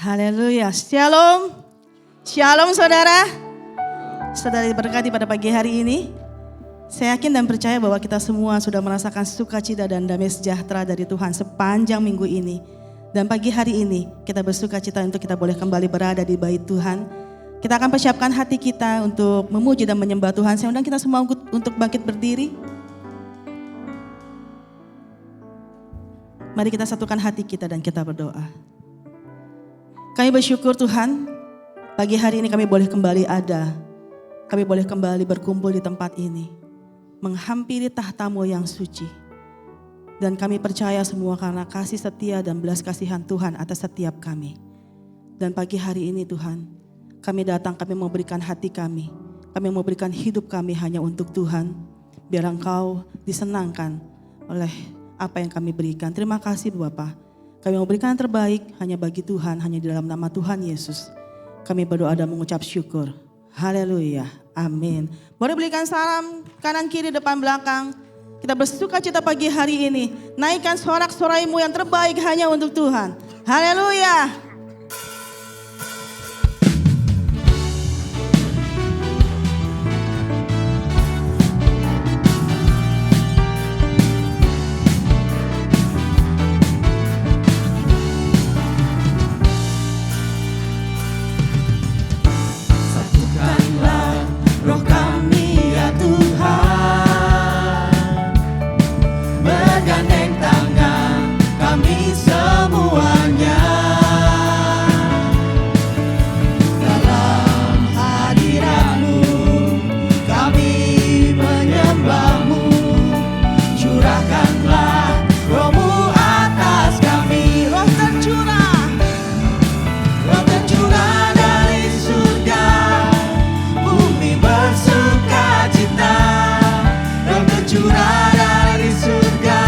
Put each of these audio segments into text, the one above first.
Haleluya. Shalom. Shalom saudara. Saudara diberkati pada pagi hari ini. Saya yakin dan percaya bahwa kita semua sudah merasakan sukacita dan damai sejahtera dari Tuhan sepanjang minggu ini. Dan pagi hari ini kita bersukacita untuk kita boleh kembali berada di bait Tuhan. Kita akan persiapkan hati kita untuk memuji dan menyembah Tuhan. Saya undang kita semua untuk bangkit berdiri. Mari kita satukan hati kita dan kita berdoa. Kami bersyukur Tuhan, pagi hari ini kami boleh kembali ada. Kami boleh kembali berkumpul di tempat ini, menghampiri tahta-Mu yang suci. Dan kami percaya semua karena kasih setia dan belas kasihan Tuhan atas setiap kami. Dan pagi hari ini Tuhan, kami datang, kami memberikan hati kami memberikan hidup kami hanya untuk Tuhan. Biar Engkau disenangkan oleh apa yang kami berikan. Terima kasih Bapa. Kami memberikan yang terbaik hanya bagi Tuhan, hanya di dalam nama Tuhan Yesus. Kami berdoa dan mengucap syukur. Haleluya. Amin. Boleh berikan salam kanan kiri depan belakang. Kita bersuka cita pagi hari ini. Naikkan sorak-soraimu yang terbaik hanya untuk Tuhan. Haleluya. Curah dari surga,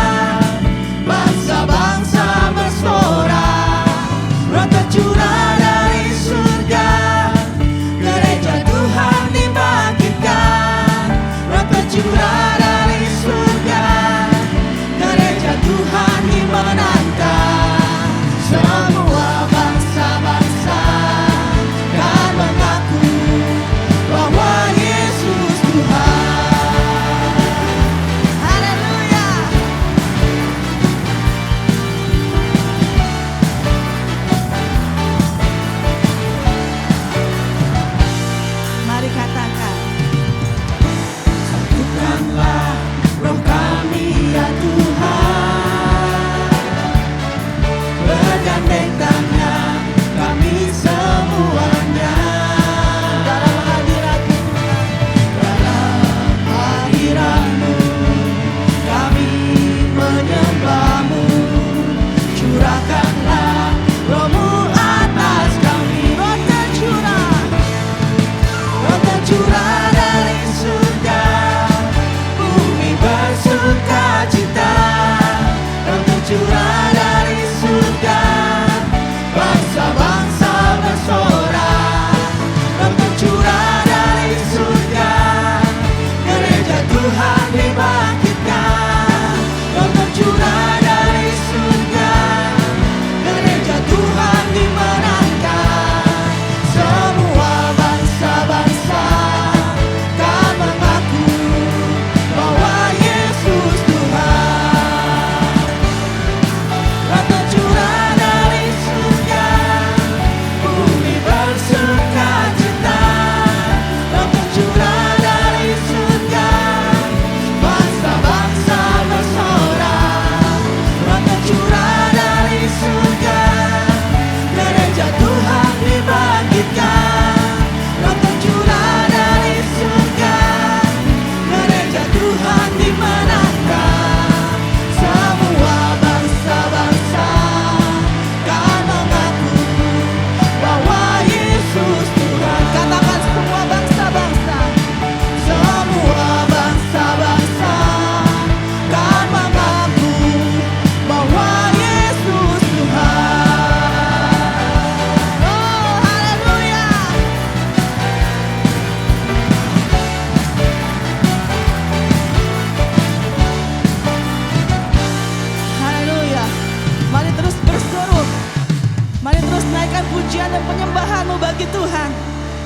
Mari terus naikkan pujian dan penyembahanmu bagi Tuhan.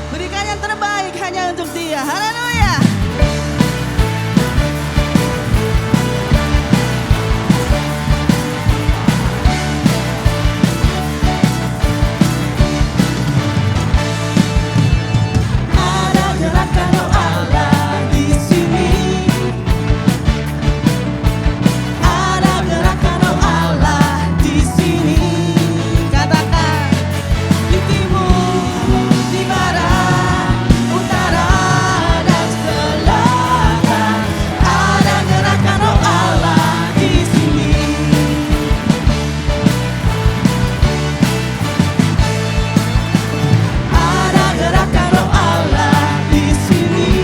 Berikan yang terbaik hanya untuk Dia. Haleluya. Ada gerakan roh Allah di sini. Ada gerakan roh Allah di sini. Katakan di timur, di barat, utara dan selatan. Ada gerakan roh Allah di sini. Ada gerakan roh Allah di sini.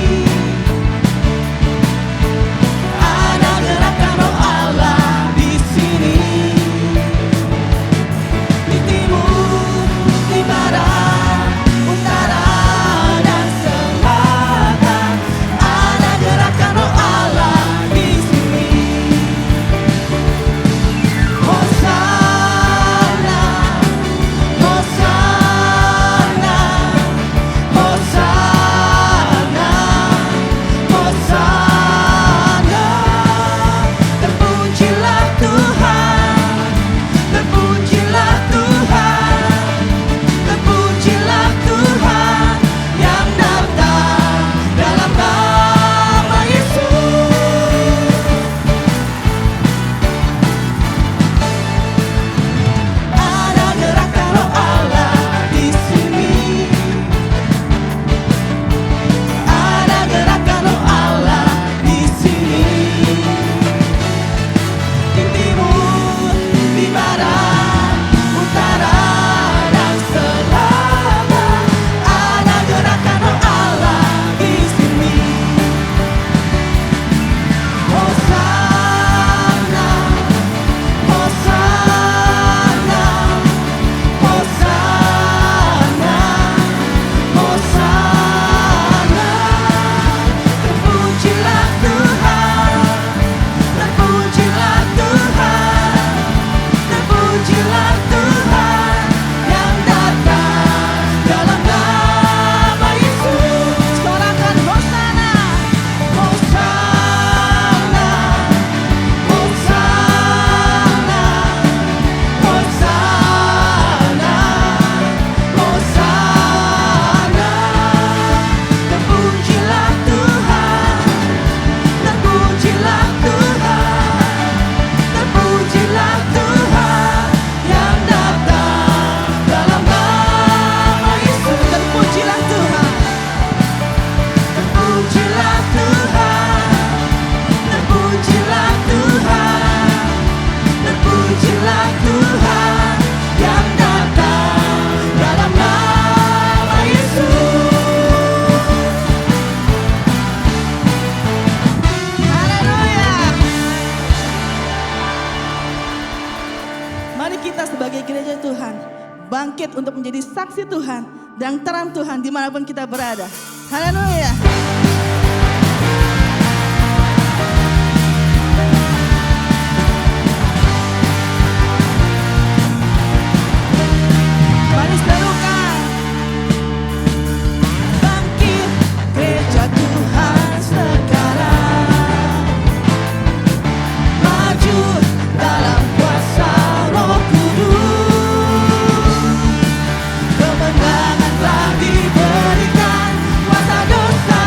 Ada gerakan roh Allah di sini. Di timur, di barat, utara dan selatan. Ada gerakan roh Allah di sini. Hosana, Hosana, Hosana, Hosana. Terpujilah Tuhan, terpujilah Tuhan, terpujilah Tuhan yang datang dalam nama Yesus. Ada gerakan roh Allah di sini. Ada gerakan roh Allah di sini. Di timur, di barat, utara dan selatan. Ada gerakan roh Allah di sini. Hosana, Hosana, Hosana, Hosana. Terpujilah Tuhan, terpujilah Tuhan, terpujilah Tuhan yang datang dalam nama Yesus. Sorakan Hosana, Hosana, Hosana, Hosana, Hosana. Terpujilah Tuhan, terpujilah Tuhan, terpujilah Tuhan yang datang dalam nama Yesus. Terpujilah Tuhan, terpujilah Tuhan, terpujilah Tuhan, terpujilah Tuhan yang datang dalam nama Yesus. Haleluya. Mari kita sebagai gereja Tuhan bangkit untuk menjadi saksi Tuhan dan terang Tuhan dimanapun kita berada. Haleluya. Mari serukan. Bangkit gereja Tuhan sekarang. Maju dalam kuasa Roh Kudus. Kemenangan telah diberikan, kuasa dosa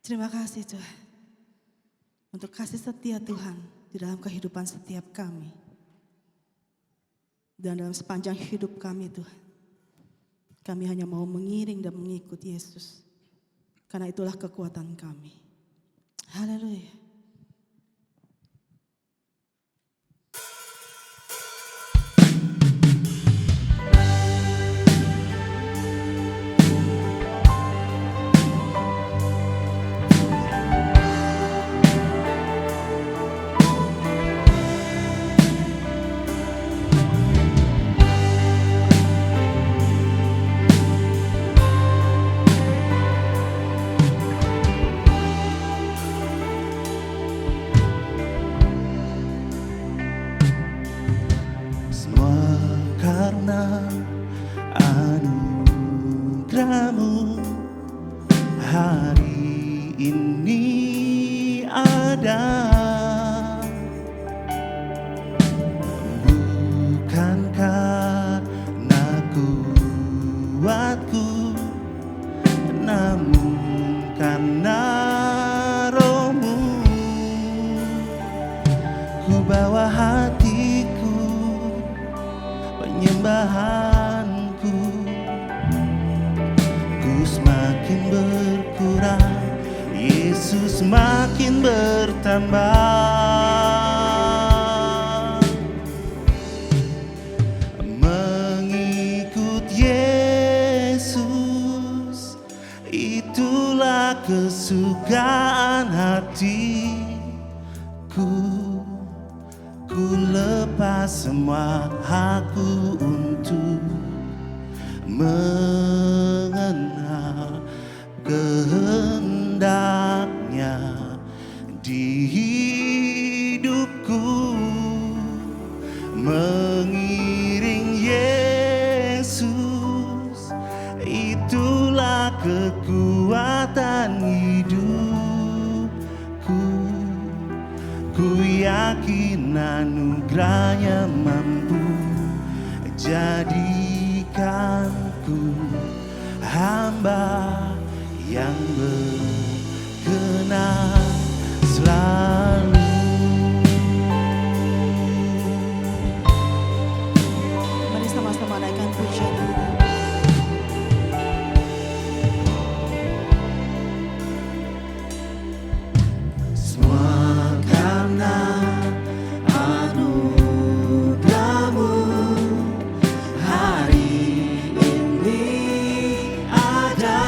Terima kasih Tuhan untuk kasih setia Tuhan di dalam kehidupan setiap kami. Dan dalam sepanjang hidup kami Tuhan, kami hanya mau mengiring dan mengikut Yesus. Karena itulah kekuatan kami. Haleluya. Karena anugerah-Mu hari ini ada, bukan karena kuatku, namun karena Roh-Mu. Ku bawa hatiku, penyembahanku, ku semakin berkurang, Yesus semakin bertambah. Mengikut Yesus, itulah kesukaan hatiku. Ku lepas semua hakku untuk mengenal kehendak-Nya di hidupku. Mengiring Yesus, itulah kekuatan hidupku. Ku yakin anugerah-Nya mampu jadikanku hamba yang berkenan selalu. Mari sama-sama naikkan pujian ini. Semua karena anugerah-Mu hari ini ada,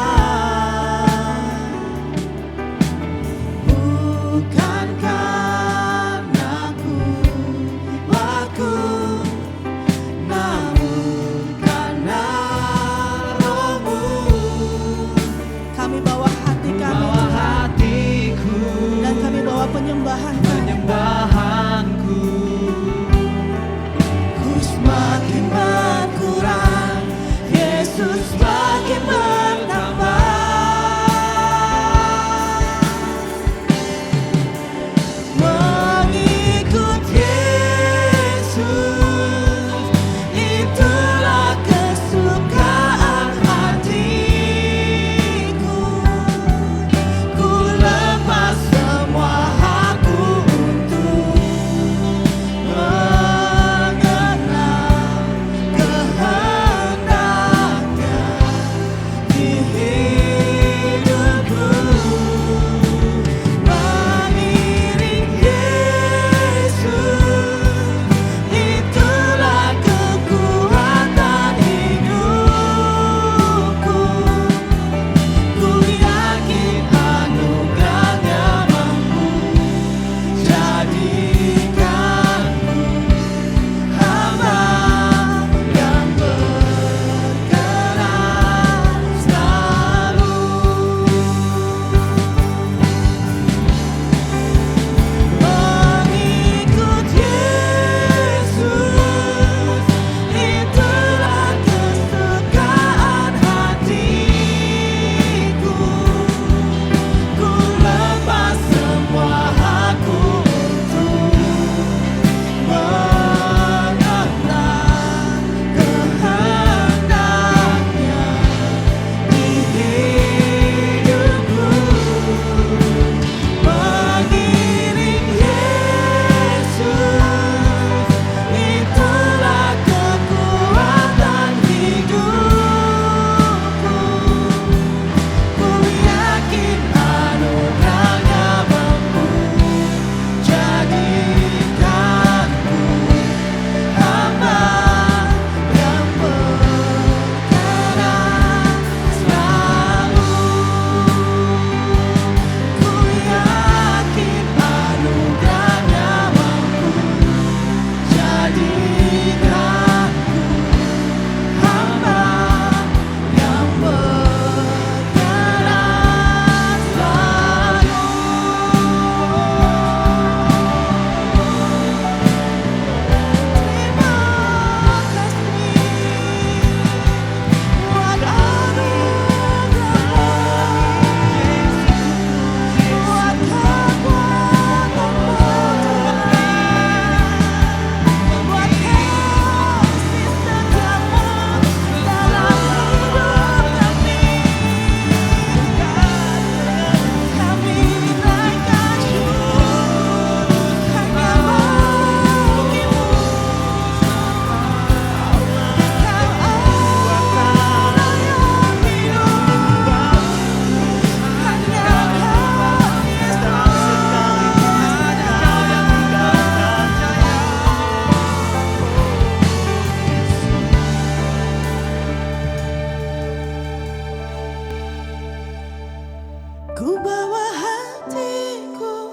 Ku bawa hatiku,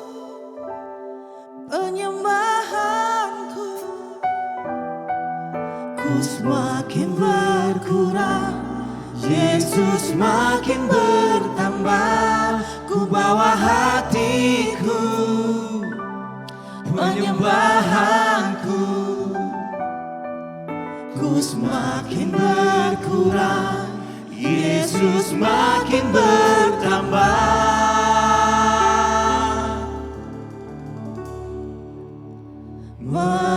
penyembahanku, ku semakin berkurang, Yesus makin bertambah. Ku bawa hatiku, penyembahanku, ku semakin berkurang, Yesus makin bertambah.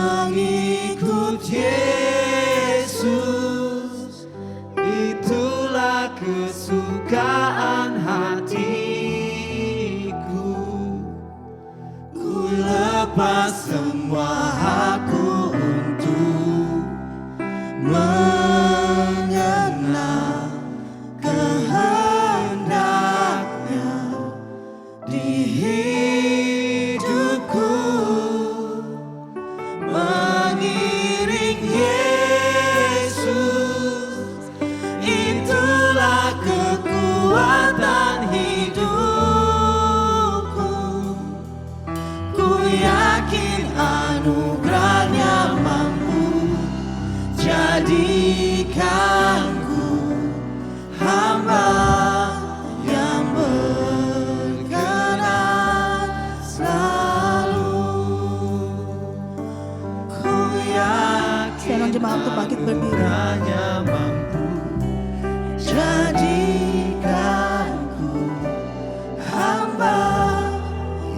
Mengikut Yesus, itulah kesukaan hatiku. Ku lepas semua hakku untuk mengenal kehendaknya di hidupku. Mengiring Yesus, itulah kekuatan hidupku. Ku yakin anugerahnya mampu jadikanku hamba yang berkenan selalu. Ku yakin Sekarang jemaat untuk bangkit berdiri. anugerahnya mampu jadikanku hamba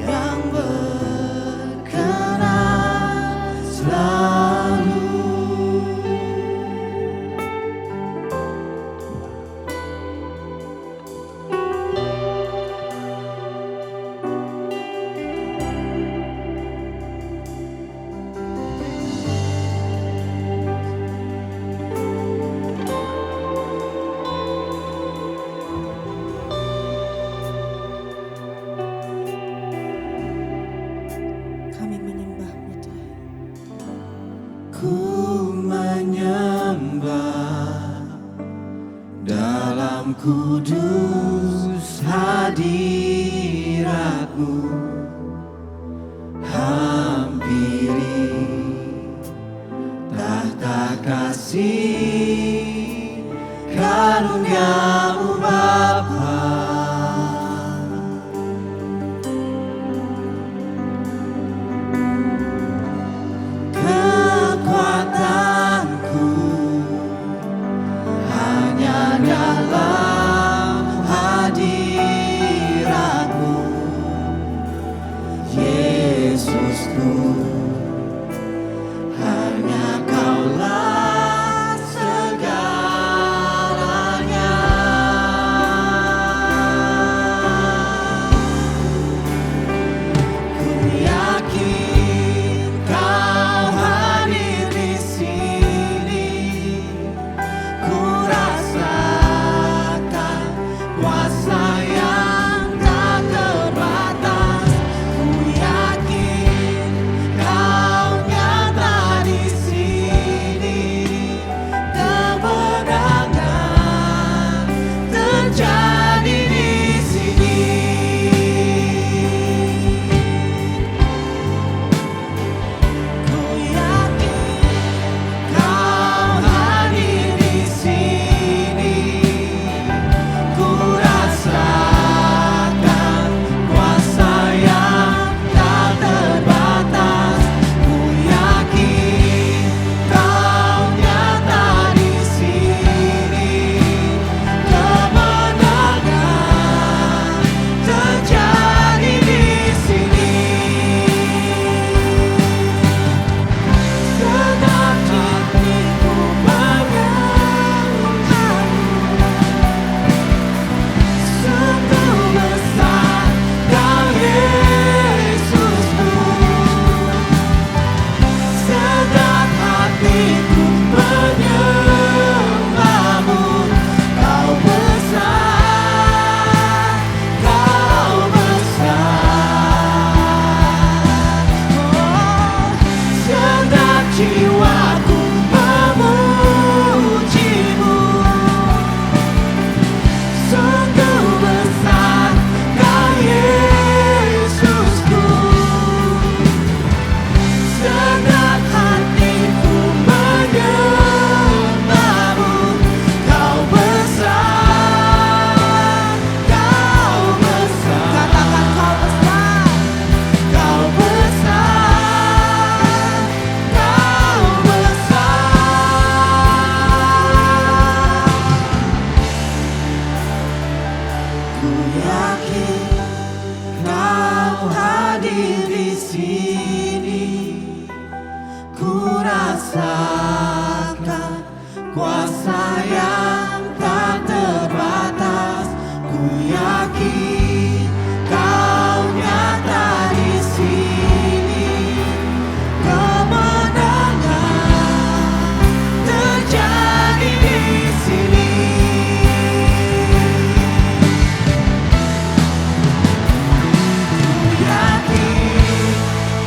yang berkenan selalu. Kami menyembah-Mu Tuhan. Ku menyembah dalam kudus hadirat-Mu. Hampiri tahta kasih karunia-Mu Bapa. Kekuatanku hanya dalam hadirat-Mu, Yesusku. Hanya Kaulah Ku yakin Kau hadir di sini. Ku rasakan kuasa yang tak terbatas. Ku yakin Kau nyata di sini. Kemenangan terjadi di sini. Ku yakin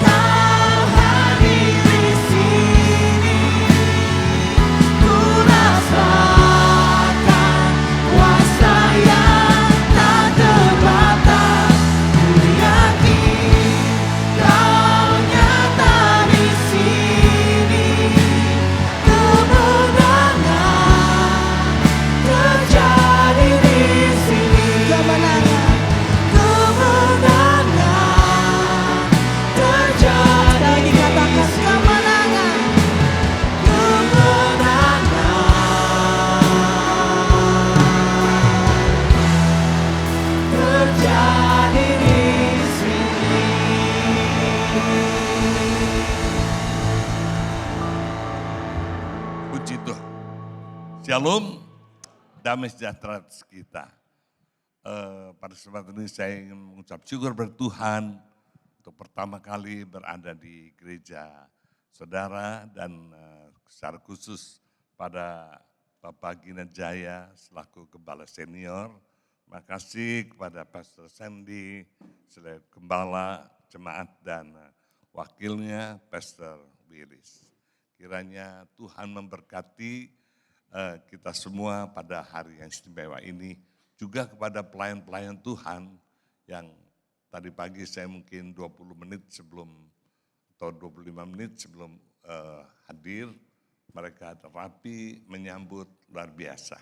Kau hadir di sini. Ku rasakan kuasa yang tak terbatas. Ku yakin Kau nyata di sini. Kemenangan terjadi di sini. Kemenangan terjadi di sini. Terjadi di sini. Puji Tuhan. Shalom, damai sejahtera atas kita. Pada kesempatan ini saya ingin mengucap syukur pada Tuhan untuk pertama kali berada di gereja saudara dan secara khusus pada Bapak Gina Jaya selaku Gembala Senior. Terima kasih kepada Pastor Sandy selaku Gembala Jemaat dan wakilnya Pastor Willis. Kiranya Tuhan memberkati kita semua pada hari yang istimewa ini. Juga kepada pelayan-pelayan Tuhan yang tadi pagi saya mungkin 20 menit sebelum atau 25 menit sebelum hadir. Mereka rapi menyambut luar biasa.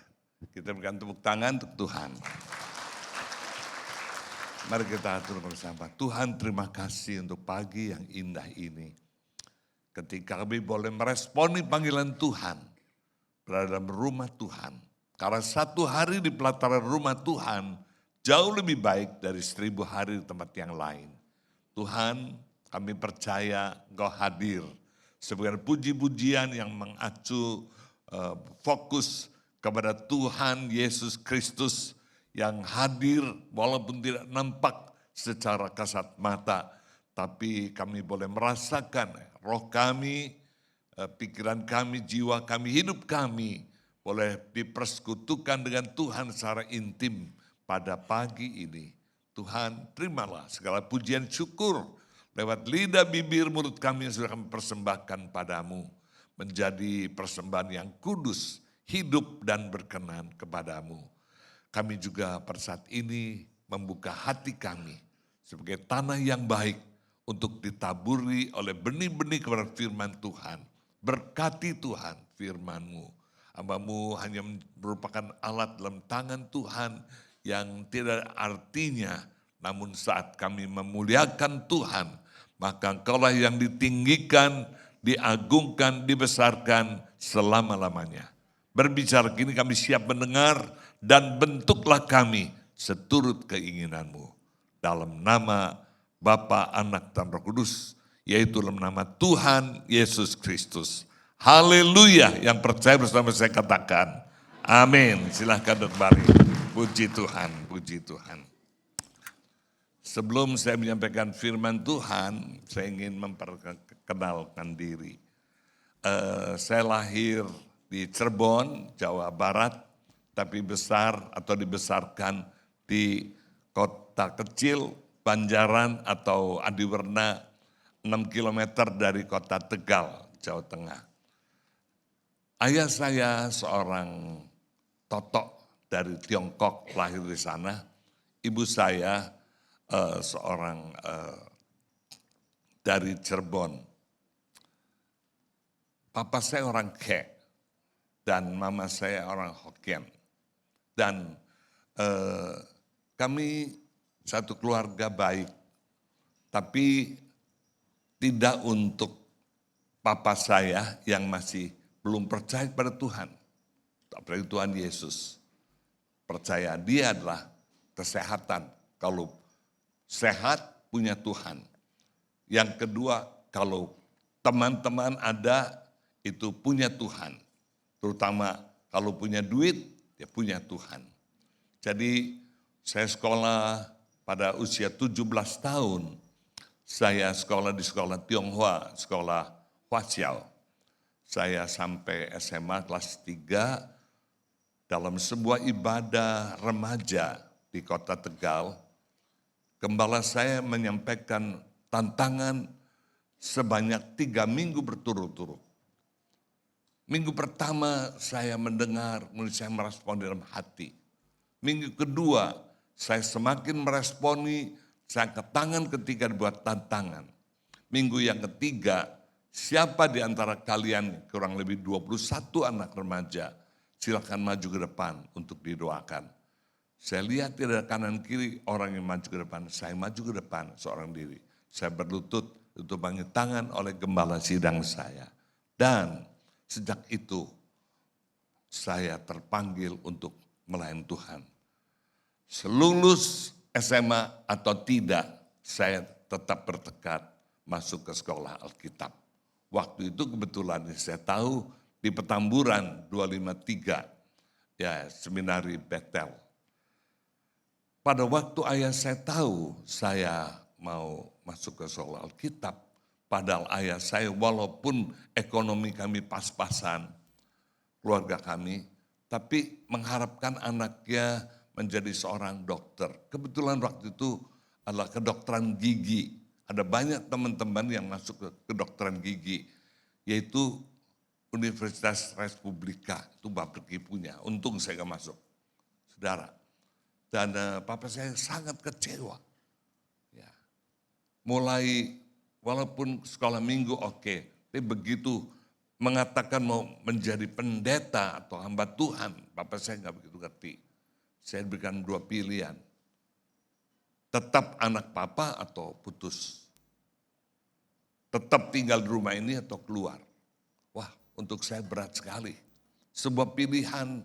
Kita berikan tepuk tangan untuk Tuhan. Mari kita atur bersama. Tuhan terima kasih untuk pagi yang indah ini. Ketika kami boleh meresponi panggilan Tuhan, berada dalam rumah Tuhan. Karena satu hari di pelataran rumah Tuhan jauh lebih baik dari 1000 hari di tempat yang lain. Tuhan, kami percaya Engkau hadir sebagai puji-pujian yang mengacu fokus kepada Tuhan Yesus Kristus yang hadir walaupun tidak nampak secara kasat mata. Tapi kami boleh merasakan roh kami, pikiran kami, jiwa kami, hidup kami boleh dipersekutukan dengan Tuhan secara intim pada pagi ini. Tuhan, terimalah segala pujian syukur lewat lidah, bibir, mulut kami yang sudah kami persembahkan padamu. Menjadi persembahan yang kudus, hidup dan berkenan kepadamu. Kami juga pada saat ini membuka hati kami sebagai tanah yang baik untuk ditaburi oleh benih-benih kepada firman Tuhan. Berkati Tuhan firman-Mu. Hamba-Mu hanya merupakan alat dalam tangan Tuhan yang tidak ada artinya. Namun saat kami memuliakan Tuhan, maka Engkaulah yang ditinggikan, diagungkan, dibesarkan selama-lamanya. Berbicara kini kami siap mendengar dan bentuklah kami seturut keinginan-Mu. Dalam nama Bapa, Anak, dan Roh Kudus, yaitu dalam nama Tuhan Yesus Kristus. Haleluya, yang percaya bersama saya katakan, amin. Silahkan kembali, puji Tuhan, puji Tuhan. Sebelum saya menyampaikan firman Tuhan, saya ingin memperkenalkan diri. Saya lahir di Cirebon, Jawa Barat, tapi besar atau dibesarkan di kota kecil Banjaran atau Adiwerna 6 km dari kota Tegal, Jawa Tengah. Ayah saya seorang totok dari Tiongkok, lahir di sana. Ibu saya seorang dari Cirebon. Papa saya orang Kek dan mama saya orang Hokkien. Dan kami satu keluarga baik, tapi tidak untuk papa saya yang masih belum percaya pada Tuhan. Apalagi Tuhan Yesus. Percaya dia adalah kesehatan. Kalau sehat punya Tuhan. Yang kedua, kalau teman-teman ada itu punya Tuhan. Terutama kalau punya duit, ya punya Tuhan. Jadi saya sekolah pada usia 17 tahun. Saya sekolah di sekolah Tionghoa, sekolah Huaqiao. Saya sampai SMA kelas 3 dalam sebuah ibadah remaja di kota Tegal. Gembala saya menyampaikan tantangan sebanyak 3 minggu berturut-turut. Minggu pertama saya mendengar, kemudian saya merespon dalam hati. Minggu kedua saya semakin meresponi, saya angkat tangan ketika dibuat tantangan. Minggu yang ketiga, siapa di antara kalian kurang lebih 21 anak remaja, silakan maju ke depan untuk didoakan. Saya lihat tidak kanan kiri orang yang maju ke depan, saya maju ke depan seorang diri. Saya berlutut untuk bangkit tangan oleh gembala sidang saya. Dan sejak itu saya terpanggil untuk melayani Tuhan. Selulus SMA atau tidak, saya tetap bertekad masuk ke sekolah Alkitab. Waktu itu kebetulan saya tahu di Petamburan 253, ya seminari Bethel. Pada waktu ayah saya tahu saya mau masuk ke sekolah Alkitab, padahal ayah saya walaupun ekonomi kami pas-pasan, keluarga kami, tapi mengharapkan anaknya menjadi seorang dokter. Kebetulan waktu itu adalah kedokteran gigi. Ada banyak teman-teman yang masuk ke kedokteran gigi, yaitu Universitas Respublika, itu Bapak punya. Untung saya gak masuk, saudara. Dan papa saya sangat kecewa. Ya. Mulai walaupun sekolah minggu oke, tapi begitu mengatakan mau menjadi pendeta atau hamba Tuhan, papa saya gak begitu ngerti. Saya berikan 2 pilihan. Tetap anak papa atau putus. Tetap tinggal di rumah ini atau keluar. Wah, untuk saya berat sekali. Sebuah pilihan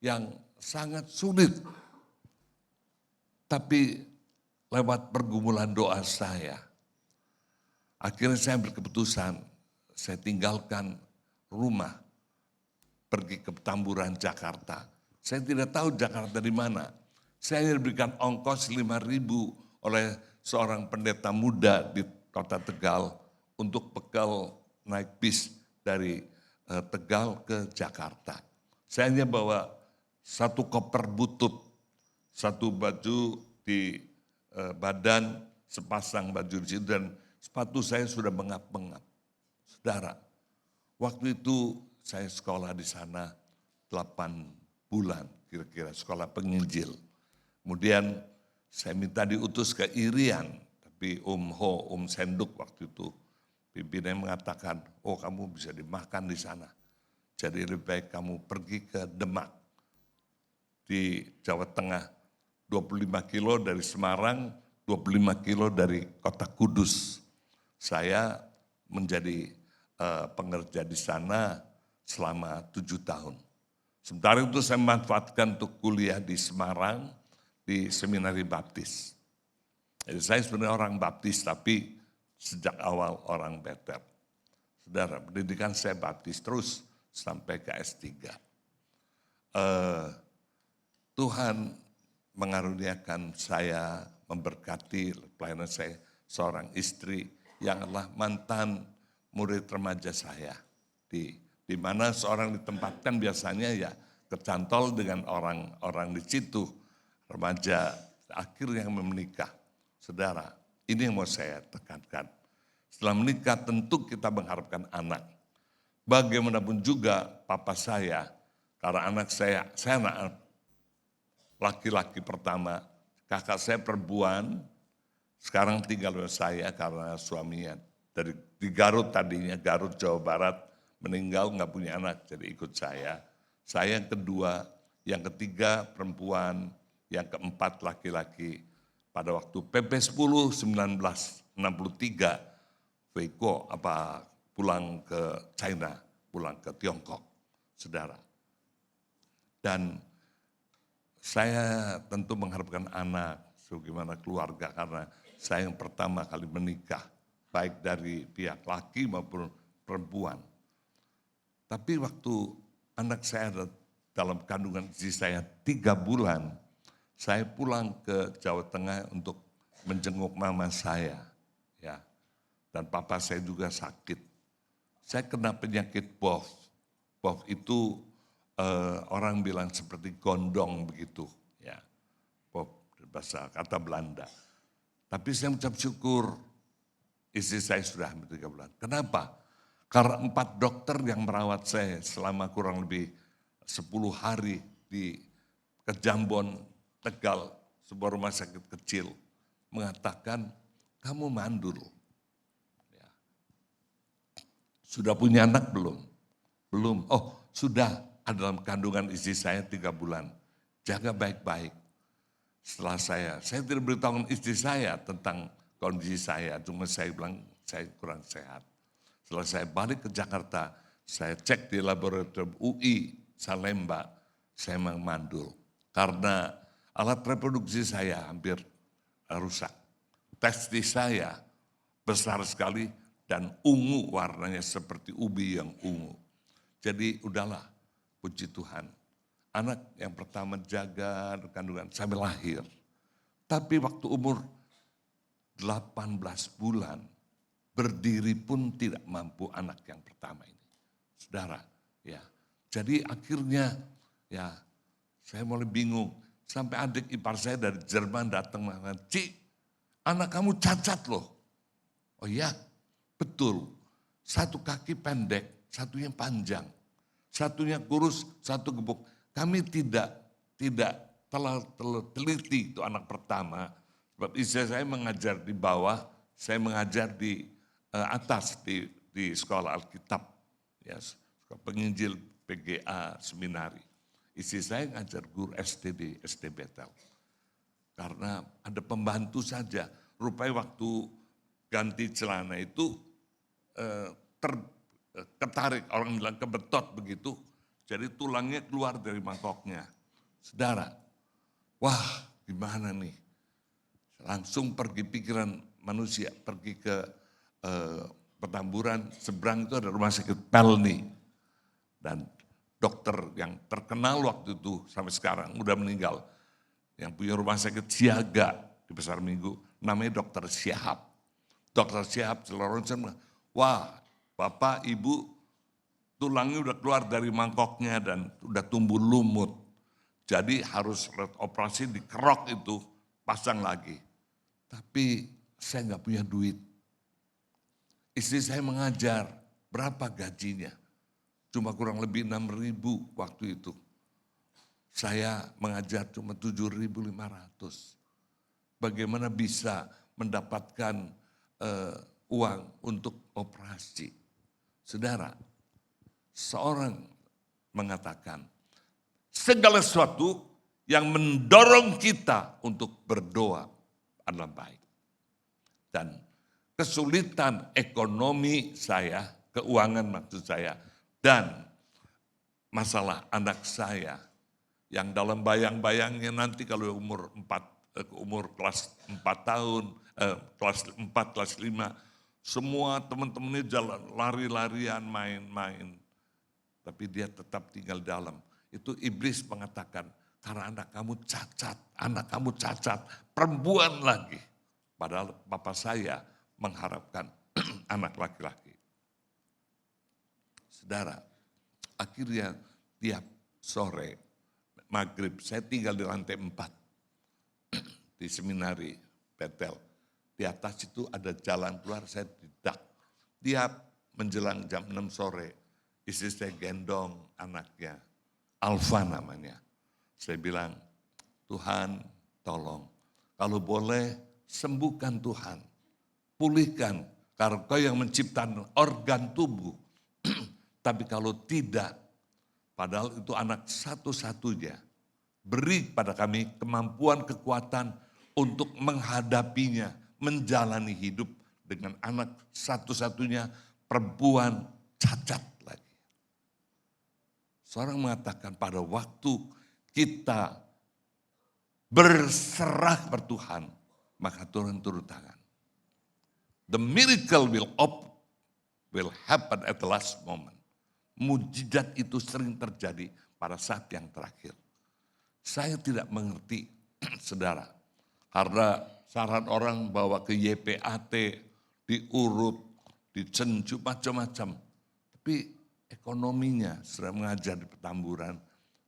yang sangat sulit. Tapi lewat pergumulan doa saya, akhirnya saya berkeputusan, saya tinggalkan rumah, pergi ke Petamburan, Jakarta. Saya tidak tahu Jakarta di mana. Saya diberikan ongkos 5.000 oleh seorang pendeta muda di kota Tegal untuk bekal naik bis dari Tegal ke Jakarta. Saya hanya bawa 1 koper butut, 1 baju di badan, sepasang baju di situ, dan sepatu saya sudah mengap-mengap. Saudara, waktu itu saya sekolah di sana 8 bulan kira-kira, sekolah penginjil. Kemudian saya minta diutus ke Irian, tapi Om Senduk waktu itu, pimpinan mengatakan, oh kamu bisa dimakan di sana. Jadi lebih baik kamu pergi ke Demak, di Jawa Tengah, 25 kilo dari Semarang, 25 kilo dari kota Kudus. Saya menjadi pengerja di sana selama 7 tahun. Sementara itu saya manfaatkan untuk kuliah di Semarang, di seminari Baptis. Jadi saya sebenarnya orang Baptis, tapi sejak awal orang Bethel. Saudara, pendidikan saya Baptis terus sampai ke S3. Tuhan mengaruniakan saya, memberkati pelayanan saya, seorang istri yang adalah mantan murid remaja saya. Di mana seorang ditempatkan biasanya ya kecantol dengan orang-orang di situ, remaja akhirnya menikah. Saudara, ini yang mau saya tekankan. Setelah menikah tentu kita mengharapkan anak. Bagaimanapun juga papa saya, karena anak saya anak laki-laki pertama, kakak saya perempuan, sekarang tinggal dengan saya karena suaminya di Garut tadinya, Garut Jawa Barat, meninggal nggak punya anak, jadi ikut saya. Saya yang kedua, yang ketiga perempuan, yang keempat laki-laki. Pada waktu PP 10 1963, Weiko pulang ke China, pulang ke Tiongkok, saudara. Dan saya tentu mengharapkan anak, sebagaimana keluarga, karena saya yang pertama kali menikah, baik dari pihak laki maupun perempuan. Tapi waktu anak saya ada dalam kandungan istri saya 3 bulan, saya pulang ke Jawa Tengah untuk menjenguk mama saya, ya. Dan papa saya juga sakit. Saya kena penyakit BOF. BOF itu orang bilang seperti gondong begitu, ya. BOF bahasa kata Belanda. Tapi saya mengucap syukur istri saya sudah hampir 3 bulan. Kenapa? Karena 4 dokter yang merawat saya selama kurang lebih 10 hari di Kejambon, Tegal, sebuah rumah sakit kecil, mengatakan kamu mandul. Ya. Sudah punya anak belum? Belum. Oh sudah, ada dalam kandungan istri saya 3 bulan. Jaga baik-baik. Setelah saya tidak beritahu istri saya tentang kondisi saya, cuma saya bilang saya kurang sehat. Setelah saya balik ke Jakarta, saya cek di laboratorium UI Salemba, saya memang mandul. Karena alat reproduksi saya hampir rusak. Testis saya besar sekali dan ungu, warnanya seperti ubi yang ungu. Jadi udahlah, puji Tuhan. Anak yang pertama jaga kandungan sampai lahir. Tapi waktu umur 18 bulan, berdiri pun tidak mampu anak yang pertama ini. Saudara, ya. Jadi akhirnya ya saya mulai bingung. Sampai adik ipar saya dari Jerman datang mengatakan, Cik, anak kamu cacat loh. Oh iya, betul. Satu kaki pendek, satunya panjang. Satunya kurus, satu gebuk. Kami tidak teliti itu anak pertama. Sebab istri saya mengajar di bawah, saya mengajar di atas di sekolah Alkitab. Ya, sekolah penginjil PGA Seminari. Istri saya ngajar guru SD di SD Betel. Karena ada pembantu saja. Rupanya waktu ganti celana itu ketarik, orang bilang kebetot begitu. Jadi tulangnya keluar dari mangkoknya. Saudara, wah gimana nih? Langsung pergi pikiran manusia, pergi ke Petamburan, seberang itu ada rumah sakit Pelni. Dan dokter yang terkenal waktu itu sampai sekarang udah meninggal. Yang punya rumah sakit siaga di Pasar Minggu, namanya Dokter Syahab. Dokter Syahab Celorongsen, wah Bapak Ibu tulangnya udah keluar dari mangkoknya dan udah tumbuh lumut. Jadi harus operasi dikerok itu, pasang lagi. Tapi saya nggak punya duit. Istri saya mengajar, berapa gajinya? Cuma kurang lebih 6.000 waktu itu. Saya mengajar cuma 7.500. Bagaimana bisa mendapatkan uang untuk operasi? Saudara, seorang mengatakan, segala sesuatu yang mendorong kita untuk berdoa adalah baik. Dan kesulitan ekonomi saya, keuangan maksud saya, dan masalah anak saya yang dalam bayang-bayangnya nanti kalau umur kelas 4 tahun, kelas 4, kelas 5, semua teman-temannya jalan lari-larian, main-main. Tapi dia tetap tinggal dalam. Itu iblis mengatakan, karena anak kamu cacat, perempuan lagi. Padahal bapak saya mengharapkan anak laki-laki. Saudara, akhirnya tiap sore maghrib, saya tinggal di lantai 4 di seminari Betel. Di atas itu ada jalan keluar, saya tidak. Tiap menjelang jam 6 sore, istri saya gendong anaknya, Alfa namanya. Saya bilang, Tuhan tolong, kalau boleh sembuhkan Tuhan, pulihkan, karena Kau yang menciptakan organ tubuh. Tapi kalau tidak, padahal itu anak satu-satunya, beri pada kami kemampuan, kekuatan untuk menghadapinya, menjalani hidup dengan anak satu-satunya perempuan cacat lagi. Seorang mengatakan pada waktu kita berserah pada Tuhan, maka Tuhan turun tangan. The miracle will happen at the last moment. Mujizat itu sering terjadi pada saat yang terakhir. Saya tidak mengerti, saudara, karena saran orang bawa ke YPAT, diurut, dicenjuk macam-macam. Tapi ekonominya, sudah mengajar di Petamburan,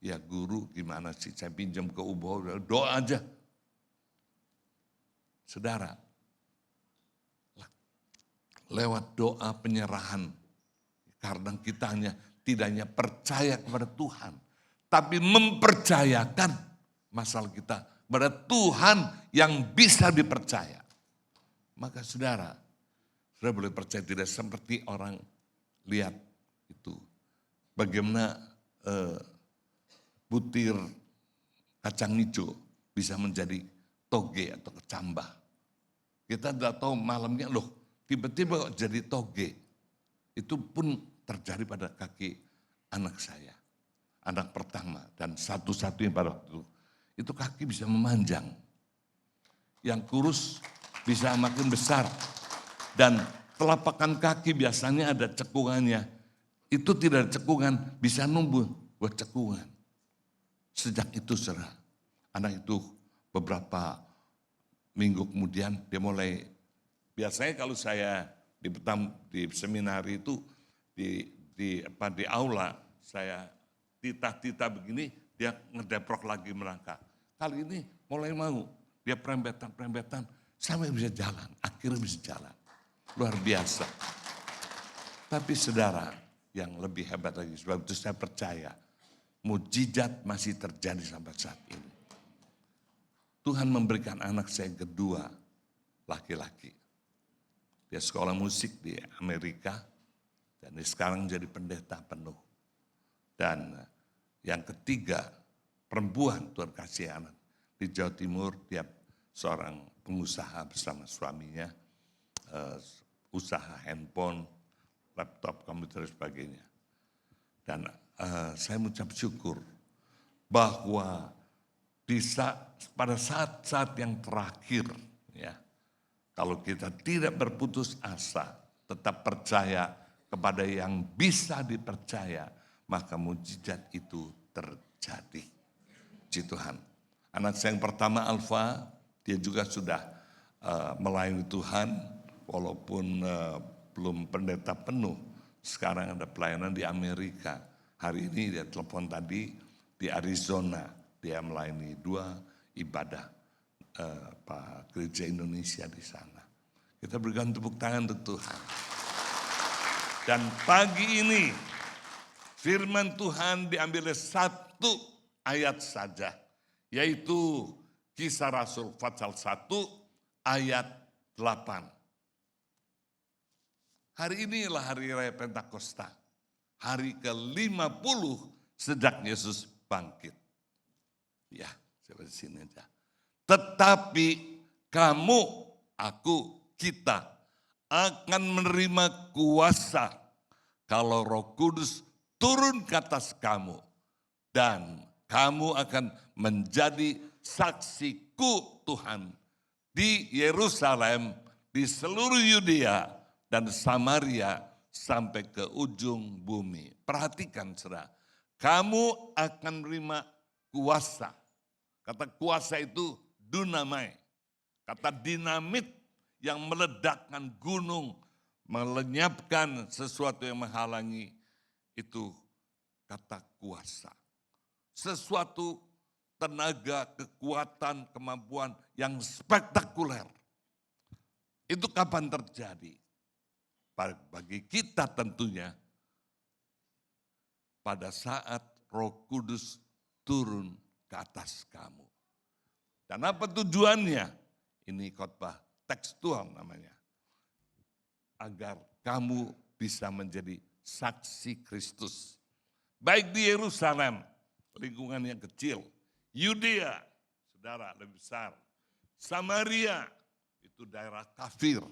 ya guru gimana sih, saya pinjam ke Ubo, doa aja. Saudara, lewat doa penyerahan, karena kita tidak hanya percaya kepada Tuhan, tapi mempercayakan masalah kita kepada Tuhan yang bisa dipercaya. Maka saudara boleh percaya tidak seperti orang lihat itu. Bagaimana butir kacang hijau bisa menjadi toge atau kecambah. Kita tidak tahu malamnya loh tiba-tiba jadi toge. Itu pun terjadi pada kaki anak saya. Anak pertama dan satu-satunya pada waktu itu. Itu kaki bisa memanjang. Yang kurus bisa makin besar. Dan telapakan kaki biasanya ada cekungannya. Itu tidak ada cekungan, bisa numbuh buat cekungan. Sejak itu saudara, anak itu beberapa minggu kemudian dia mulai, biasanya kalau saya di seminari itu di aula saya titah-titah begini, dia ngedeprok lagi merangkak. Kali ini mulai mau, dia perembetan, sampai bisa jalan, akhirnya bisa jalan. Luar biasa. Tapi saudara, yang lebih hebat lagi, sebab itu saya percaya, mujizat masih terjadi sampai saat ini. Tuhan memberikan anak saya yang kedua, laki-laki. Dia sekolah musik di Amerika, dan dia sekarang jadi pendeta penuh. Dan yang ketiga, perempuan, Tuhan kasih anak. Di Jawa Timur, dia seorang pengusaha bersama suaminya, usaha handphone, laptop, komputer, dan sebagainya. Dan saya mengucap syukur bahwa pada saat-saat yang terakhir, ya, kalau kita tidak berputus asa, tetap percaya kepada yang bisa dipercaya, maka mujizat itu terjadi. Puji Tuhan. Anak saya yang pertama Alfa, dia juga sudah melayani Tuhan, walaupun belum pendeta penuh. Sekarang ada pelayanan di Amerika. Hari ini dia telepon tadi di Arizona. Dia melayani 2 ibadah gereja Indonesia di sana. Kita berikan tepuk tangan untuk Tuhan. Dan pagi ini firman Tuhan diambil dari 1 ayat saja. Yaitu Kisah Rasul pasal 1 ayat 8. Hari inilah hari raya Pentakosta. Hari ke-50 sejak Yesus bangkit. Ya, saya di sini aja. Tetapi kamu, aku, kita akan menerima kuasa kalau Roh Kudus turun ke atas kamu. Dan kamu akan menjadi saksiku Tuhan di Yerusalem, di seluruh Yudea dan Samaria sampai ke ujung bumi. Perhatikan saudara, kamu akan menerima kuasa. Kata kuasa itu dunamai. Kata dinamit yang meledakkan gunung, melenyapkan sesuatu yang menghalangi. Itu kata kuasa. Sesuatu tenaga, kekuatan, kemampuan yang spektakuler. Itu kapan terjadi? Bagi kita tentunya pada saat Roh Kudus turun ke atas kamu. Dan apa tujuannya? Ini khotbah tekstual namanya. Agar kamu bisa menjadi saksi Kristus. Baik di Yerusalem, lingkungan yang kecil. Yudea, saudara lebih besar. Samaria, itu daerah kafir.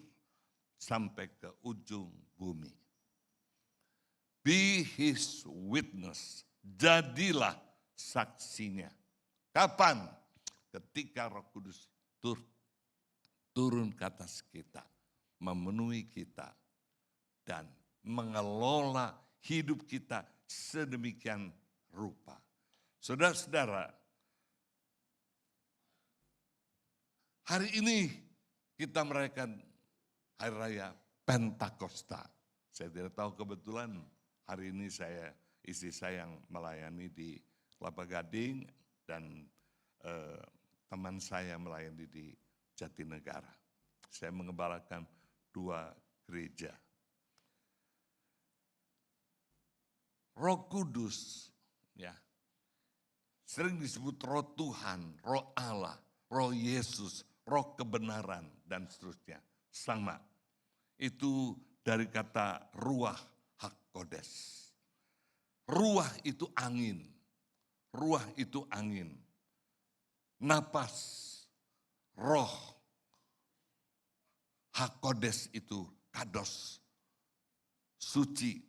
Sampai ke ujung bumi. Be his witness. Jadilah saksinya. Kapan? ketika Roh Kudus turun ke atas kita, memenuhi kita, dan mengelola hidup kita sedemikian rupa. Saudara-saudara, hari ini kita merayakan Hari Raya Pentakosta. Saya tidak tahu, kebetulan hari ini istri saya yang melayani di Kelapa Gading dan teman saya melayani di Jatinegara. Saya mengembalakan 2 gereja. Roh Kudus, ya, sering disebut Roh Tuhan, Roh Allah, Roh Yesus, Roh kebenaran, dan seterusnya. Sama. Itu dari kata Ruach HaKodes. Ruah itu angin. Ruah itu angin. Napas. Roh. HaKodes itu kados. Suci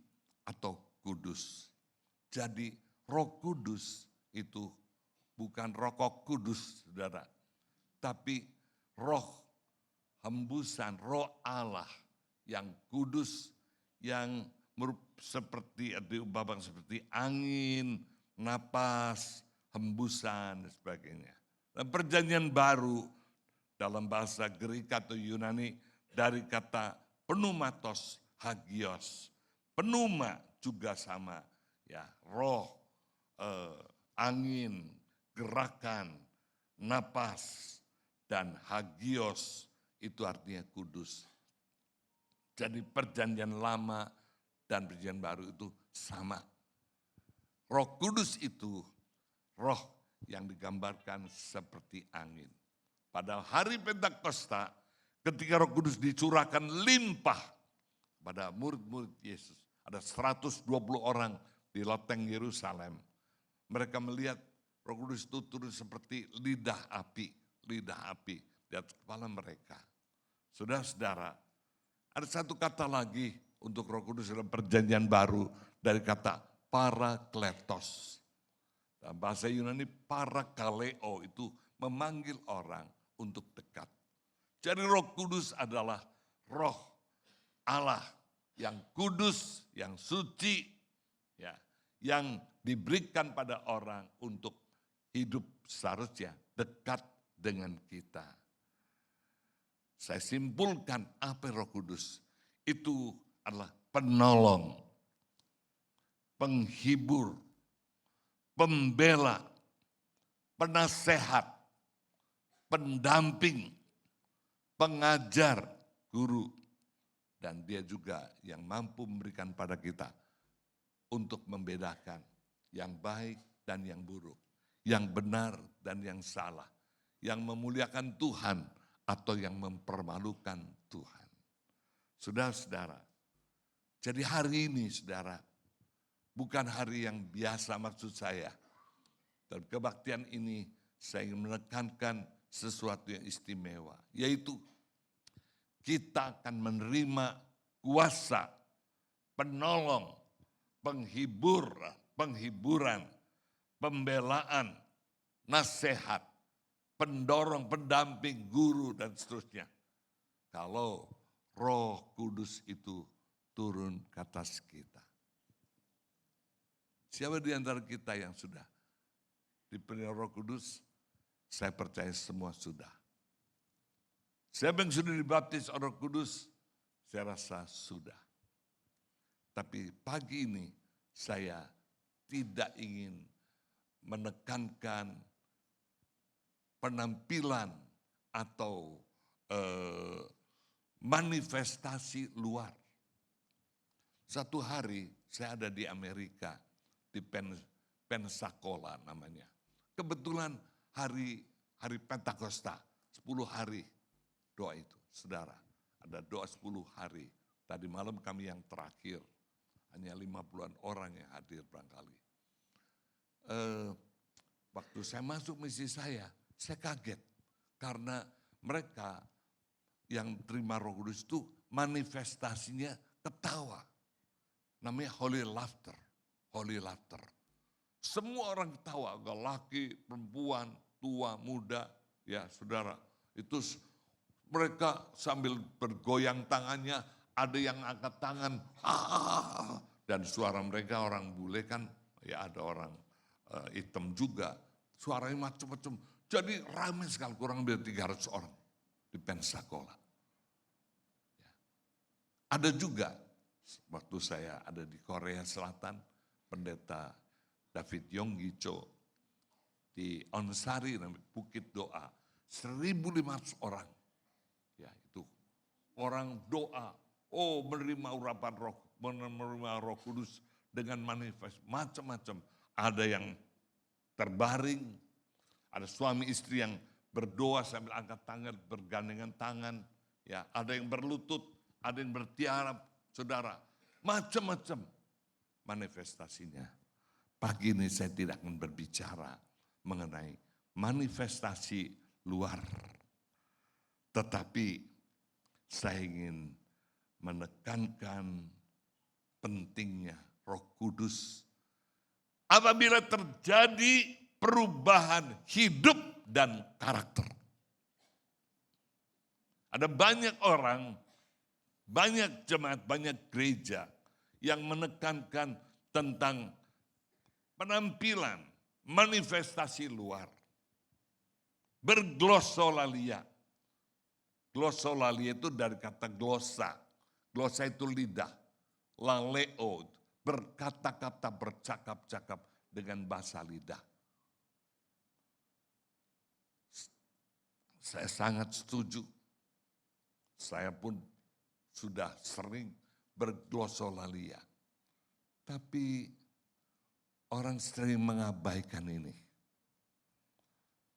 atau kudus. Jadi Roh Kudus itu bukan rokok kudus, saudara. Tapi roh hembusan, roh Allah yang kudus, yang seperti diumpamakan seperti angin, napas, hembusan dan sebagainya. Dan perjanjian baru dalam bahasa Greek atau Yunani dari kata pneumatos, hagios. Pneuma juga sama, ya, roh, angin, gerakan, napas, dan hagios itu artinya kudus. Jadi perjanjian lama dan perjanjian baru itu sama. Roh Kudus itu roh yang digambarkan seperti angin. Pada hari Pentakosta, ketika Roh Kudus dicurahkan limpah pada murid-murid Yesus, ada 120 orang di loteng Yerusalem. Mereka melihat Roh Kudus itu turun seperti lidah api di atas kepala mereka. Saudara-saudara, ada satu kata lagi untuk Roh Kudus dalam perjanjian baru dari kata parakletos. Dalam bahasa Yunani parakaleo itu memanggil orang untuk dekat. Jadi Roh Kudus adalah roh Allah yang kudus, yang suci, ya, yang diberikan pada orang untuk hidup seharusnya dekat dengan kita. Saya simpulkan apa Roh Kudus itu adalah penolong, penghibur, pembela, penasehat, pendamping, pengajar, guru. Dan dia juga yang mampu memberikan pada kita untuk membedakan yang baik dan yang buruk, yang benar dan yang salah, yang memuliakan Tuhan atau yang mempermalukan Tuhan. Saudara-saudara, jadi hari ini saudara, bukan hari yang biasa maksud saya. Dalam kebaktian ini saya ingin menekankan sesuatu yang istimewa, yaitu kita akan menerima kuasa, penolong, penghiburan, pembelaan, nasihat, pendorong, pendamping, guru, dan seterusnya. Kalau Roh Kudus itu turun ke atas kita. Siapa di antara kita yang sudah diberi Roh Kudus? Saya percaya semua sudah. Siapa yang sudah dibaptis Roh Kudus? Saya rasa sudah. Tapi pagi ini saya tidak ingin menekankan penampilan atau manifestasi luar. Satu hari saya ada di Amerika, di Pensacola namanya. Kebetulan hari Pentakosta, 10 hari doa itu, saudara. Ada doa 10 hari. Tadi malam kami yang terakhir, hanya 50-an orang yang hadir barangkali. Waktu saya masuk misi saya kaget. Karena mereka yang terima Roh Kudus itu manifestasinya ketawa. Namanya holy laughter. Holy laughter. Semua orang ketawa, laki, perempuan, tua, muda, Ya saudara, itu mereka sambil bergoyang tangannya, ada yang angkat tangan, dan suara mereka orang bule kan, ya ada orang hitam juga, suaranya macam-macam. Jadi ramai sekali, kurang lebih 300 orang di Pensacola. Ya. Ada juga, waktu saya ada di Korea Selatan, pendeta David Yonggi-cho di Onsari, Bukit Doa, 1.500 orang. Ya itu orang doa, menerima urapan roh, menerima Roh Kudus dengan manifest macam-macam. Ada yang terbaring, ada suami istri yang berdoa sambil angkat tangan, bergandengan tangan, ya, ada yang berlutut, ada yang bertiarap, saudara, macam-macam manifestasinya. Pagi ini saya tidak akan berbicara mengenai manifestasi luar, tetapi saya ingin menekankan pentingnya Roh Kudus apabila terjadi perubahan hidup dan karakter. Ada banyak orang, banyak jemaat, banyak gereja yang menekankan tentang penampilan, manifestasi luar. Berglosolalia. Glosolalia itu dari kata glosa. Glosa itu lidah. Laleo, berkata-kata, bercakap-cakap dengan bahasa lidah. Saya sangat setuju. Saya pun sudah sering berglosolalia. Tapi orang sering mengabaikan ini.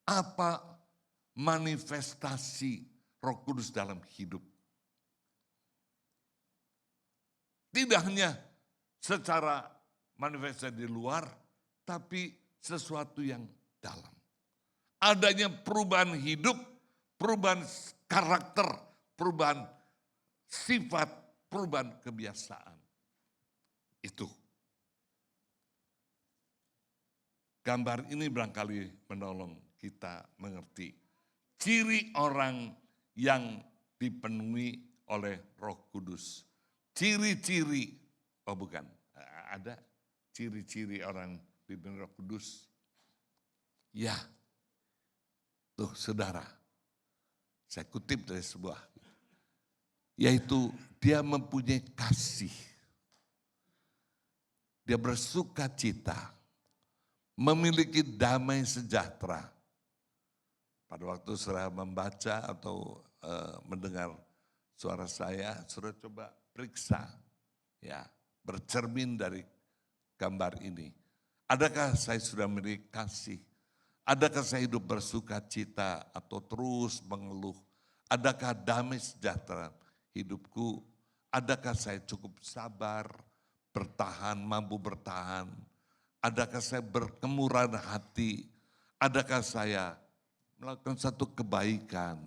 Apa manifestasi Roh Kudus dalam hidup? Tidak hanya secara manifestasi di luar, tapi sesuatu yang dalam. Adanya perubahan hidup, perubahan karakter, perubahan sifat, perubahan kebiasaan. Itu. Gambar ini barangkali menolong kita mengerti ciri orang yang dipenuhi oleh Roh Kudus. Ciri-ciri, bukan, ada ciri-ciri orang dipenuhi Roh Kudus. Ya, tuh saudara, saya kutip dari sebuah, yaitu dia mempunyai kasih. Dia bersuka cita, memiliki damai sejahtera. Pada waktu saya membaca atau mendengar suara saya, saudara coba periksa, ya, bercermin dari gambar ini. Adakah saya sudah memiliki kasih? Adakah saya hidup bersuka cita atau terus mengeluh? Adakah damai sejahtera hidupku? Adakah saya cukup sabar, bertahan, mampu bertahan? Adakah saya berkemurahan hati? Adakah saya melakukan satu kebaikan?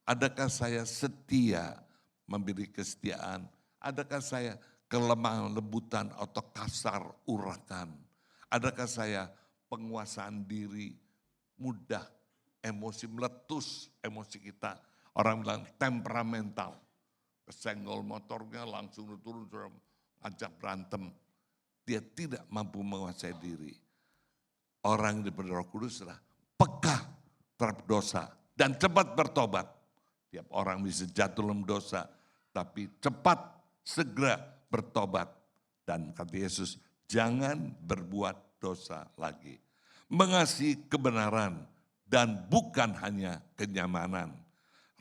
Adakah saya setia, memberi kesetiaan? Adakah saya kelemahan, lembutan atau kasar urakan? Adakah saya penguasaan diri, mudah emosi, meletus emosi kita? Orang bilang temperamental. Kesenggol motornya langsung turun, ajak berantem. Dia tidak mampu menguasai diri. Orang yang diberi Roh Kudus adalah peka terhadap dosa dan cepat bertobat. Tiap orang bisa jatuh dalam dosa, tapi cepat segera bertobat. Dan kata Yesus, jangan berbuat dosa lagi. Mengasihi kebenaran dan bukan hanya kenyamanan.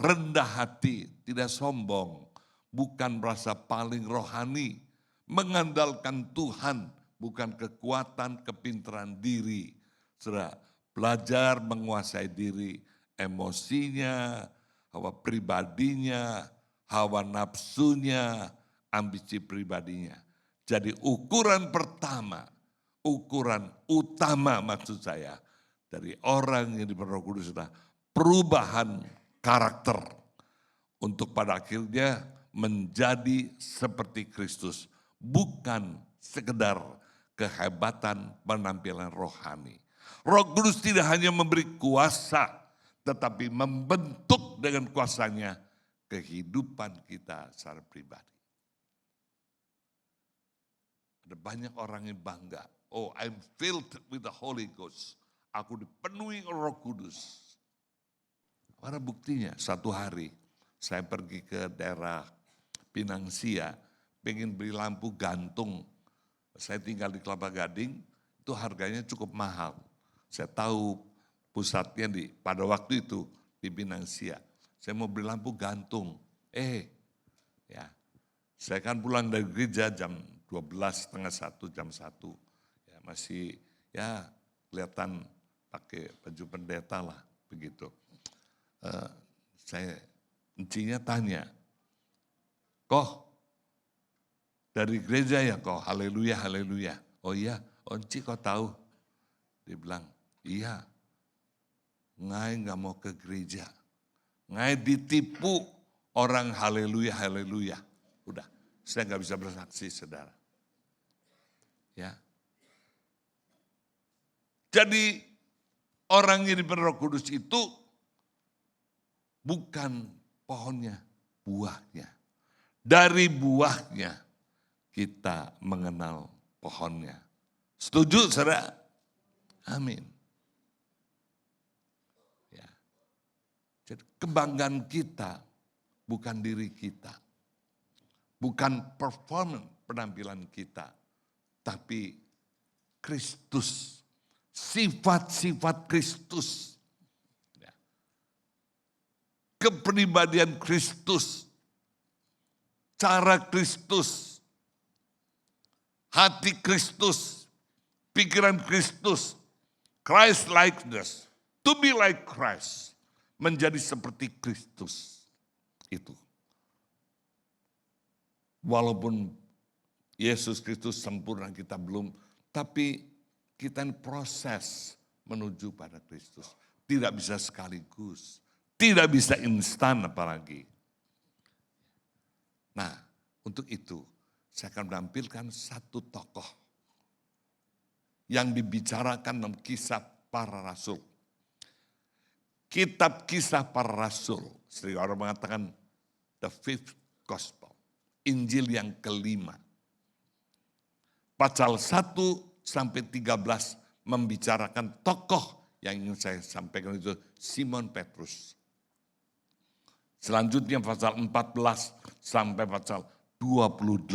Rendah hati, tidak sombong, bukan merasa paling rohani. Mengandalkan Tuhan, bukan kekuatan, kepintaran diri. Saudara, belajar menguasai diri, emosinya, hawa pribadinya, hawa nafsunya, ambisi pribadinya. Jadi ukuran pertama, ukuran utama maksud saya, dari orang yang diberi Roh Kudus adalah perubahan karakter. Untuk pada akhirnya menjadi seperti Kristus. Bukan sekedar kehebatan penampilan rohani. Roh Kudus tidak hanya memberi kuasa, tetapi membentuk dengan kuasanya kehidupan kita secara pribadi. Ada banyak orang yang bangga, oh I'm filled with the Holy Ghost. Aku dipenuhi Roh Kudus. Mana buktinya? Satu hari saya pergi ke daerah Pinangsia, pengen beli lampu gantung. Saya tinggal di Kelapa Gading, itu harganya cukup mahal. Saya tahu pusatnya pada waktu itu di Pinangsia. Saya mau beli lampu gantung. Ya, saya kan pulang dari gereja jam 12, setengah 1, jam 1. Ya, masih ya kelihatan pakai baju pendeta lah begitu. Saya encinya tanya, "Koh, dari gereja ya koh, haleluya, haleluya." "Oh iya, Onci kok tahu?" Dia bilang, "Iya, Ngai gak mau ke gereja. Ngai ditipu orang haleluya, haleluya." Udah, saya gak bisa bersaksi saudara. Ya. Jadi orang yang diberi Roh Kudus itu bukan pohonnya, buahnya. Dari buahnya kita mengenal pohonnya. Setuju saudara? Amin. Ya. Jadi kebanggaan kita bukan diri kita. Bukan performance penampilan kita. Tapi Kristus. Sifat-sifat Kristus. Kepribadian Kristus, cara Kristus, hati Kristus, pikiran Kristus, Christ likeness, to be like Christ, menjadi seperti Kristus itu. Walaupun Yesus Kristus sempurna, kita belum, tapi kita ini proses menuju pada Kristus. Tidak bisa sekaligus. Tidak bisa instan apalagi. Nah, untuk itu saya akan menampilkan satu tokoh yang dibicarakan dalam kisah para rasul. Kitab kisah para rasul, sering orang mengatakan the fifth gospel, Injil yang kelima. Pasal 1 sampai 13 membicarakan tokoh yang ingin saya sampaikan itu Simon Petrus. Selanjutnya pasal 14 sampai pasal 28,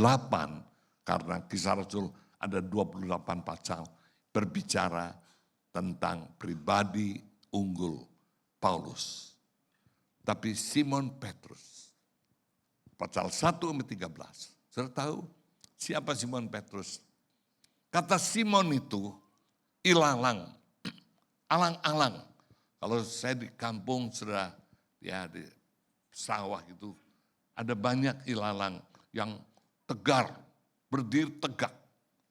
karena kisah Rasul ada 28 pasal, berbicara tentang pribadi unggul Paulus. Tapi Simon Petrus, pasal 1 sampai 13, saudara tahu siapa Simon Petrus? Kata Simon itu ilalang, alang-alang. Kalau saya di kampung sudah ya di sawah itu ada banyak ilalang yang tegar, berdiri tegak.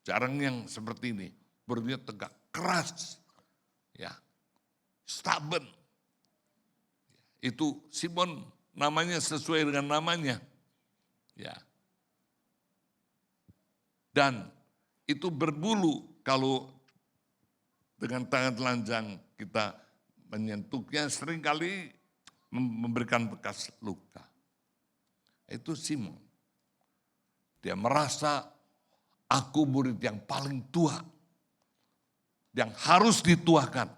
Jarang yang seperti ini, berdiri tegak, keras, ya, stubborn. Itu Simon namanya sesuai dengan namanya, ya. Dan itu berbulu kalau dengan tangan telanjang kita menyentuhnya seringkali memberikan bekas luka. Itu Simon. Dia merasa aku murid yang paling tua, yang harus dituakan.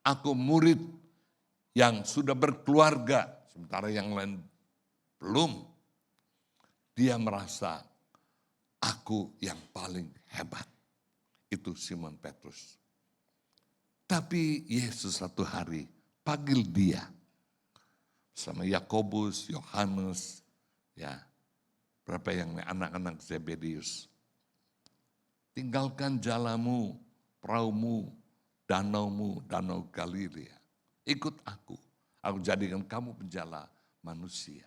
Aku murid yang sudah berkeluarga, sementara yang lain belum. Dia merasa aku yang paling hebat. Itu Simon Petrus. Tapi Yesus satu hari panggil dia sama Yakobus, Yohanes, ya berapa yang anak-anak Zebedius. Tinggalkan jalamu, perahumu, danaumu, danau Galilea. Ikut aku jadikan kamu penjala manusia.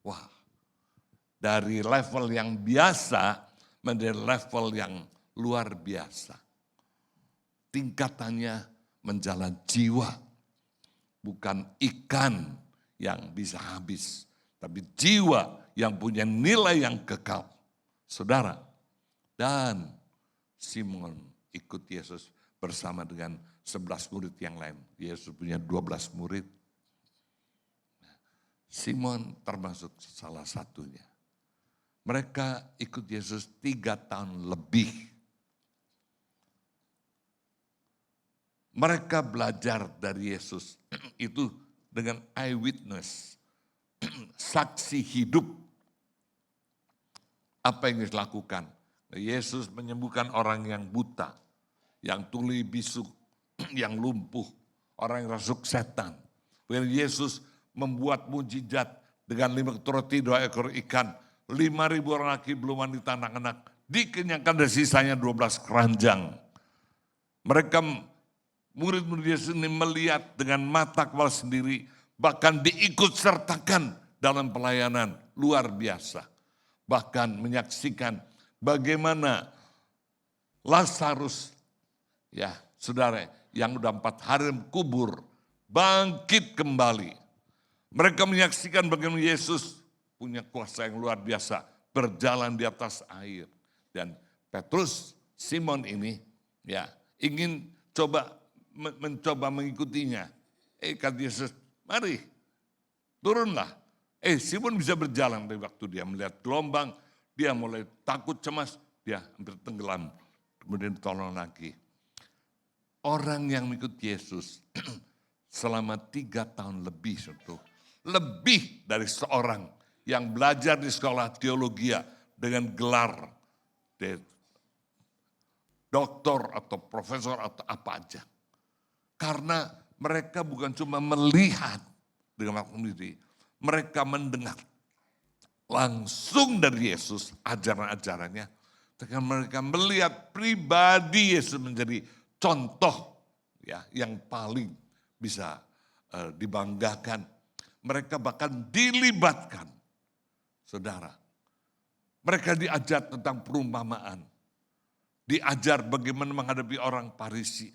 Wah, dari level yang biasa menjadi level yang luar biasa. Tingkatannya menjalan jiwa, bukan ikan yang bisa habis, tapi jiwa yang punya nilai yang kekal. Saudara, dan Simon ikut Yesus bersama dengan 11 murid yang lain. Yesus punya 12 murid. Simon termasuk salah satunya. Mereka ikut Yesus 3 tahun lebih. Mereka belajar dari Yesus itu dengan eyewitness, saksi hidup. Apa yang dilakukan? Yesus menyembuhkan orang yang buta, yang tuli bisu, yang lumpuh, orang yang rasuk setan. Yesus membuat mujizat dengan 5 roti 2 ekor ikan, 5.000 orang laki belum wanita anak-anak, dikenyangkan dari sisanya 12 keranjang. Mereka murid-murid Yesus ini melihat dengan mata kepala sendiri, bahkan diikut sertakan dalam pelayanan luar biasa. Bahkan menyaksikan bagaimana Lazarus, ya saudara, yang udah 4 hari kubur, bangkit kembali. Mereka menyaksikan bagaimana Yesus punya kuasa yang luar biasa, berjalan di atas air. Dan Petrus, Simon ini, ya ingin mencoba mengikutinya. Kata Yesus, mari turunlah. Simon bisa berjalan dari waktu dia melihat gelombang, dia mulai takut cemas, dia hampir tenggelam. Kemudian ditolong lagi. Orang yang mengikut Yesus selama 3 tahun lebih, lebih dari seorang yang belajar di sekolah teologi dengan gelar doktor atau profesor atau apa aja. Karena mereka bukan cuma melihat dengan mata sendiri, mereka mendengar langsung dari Yesus ajaran-ajarannya. Dengan mereka melihat pribadi Yesus menjadi contoh ya yang paling bisa dibanggakan. Mereka bahkan dilibatkan, saudara. Mereka diajar tentang perumpamaan. Diajar bagaimana menghadapi orang Farisi.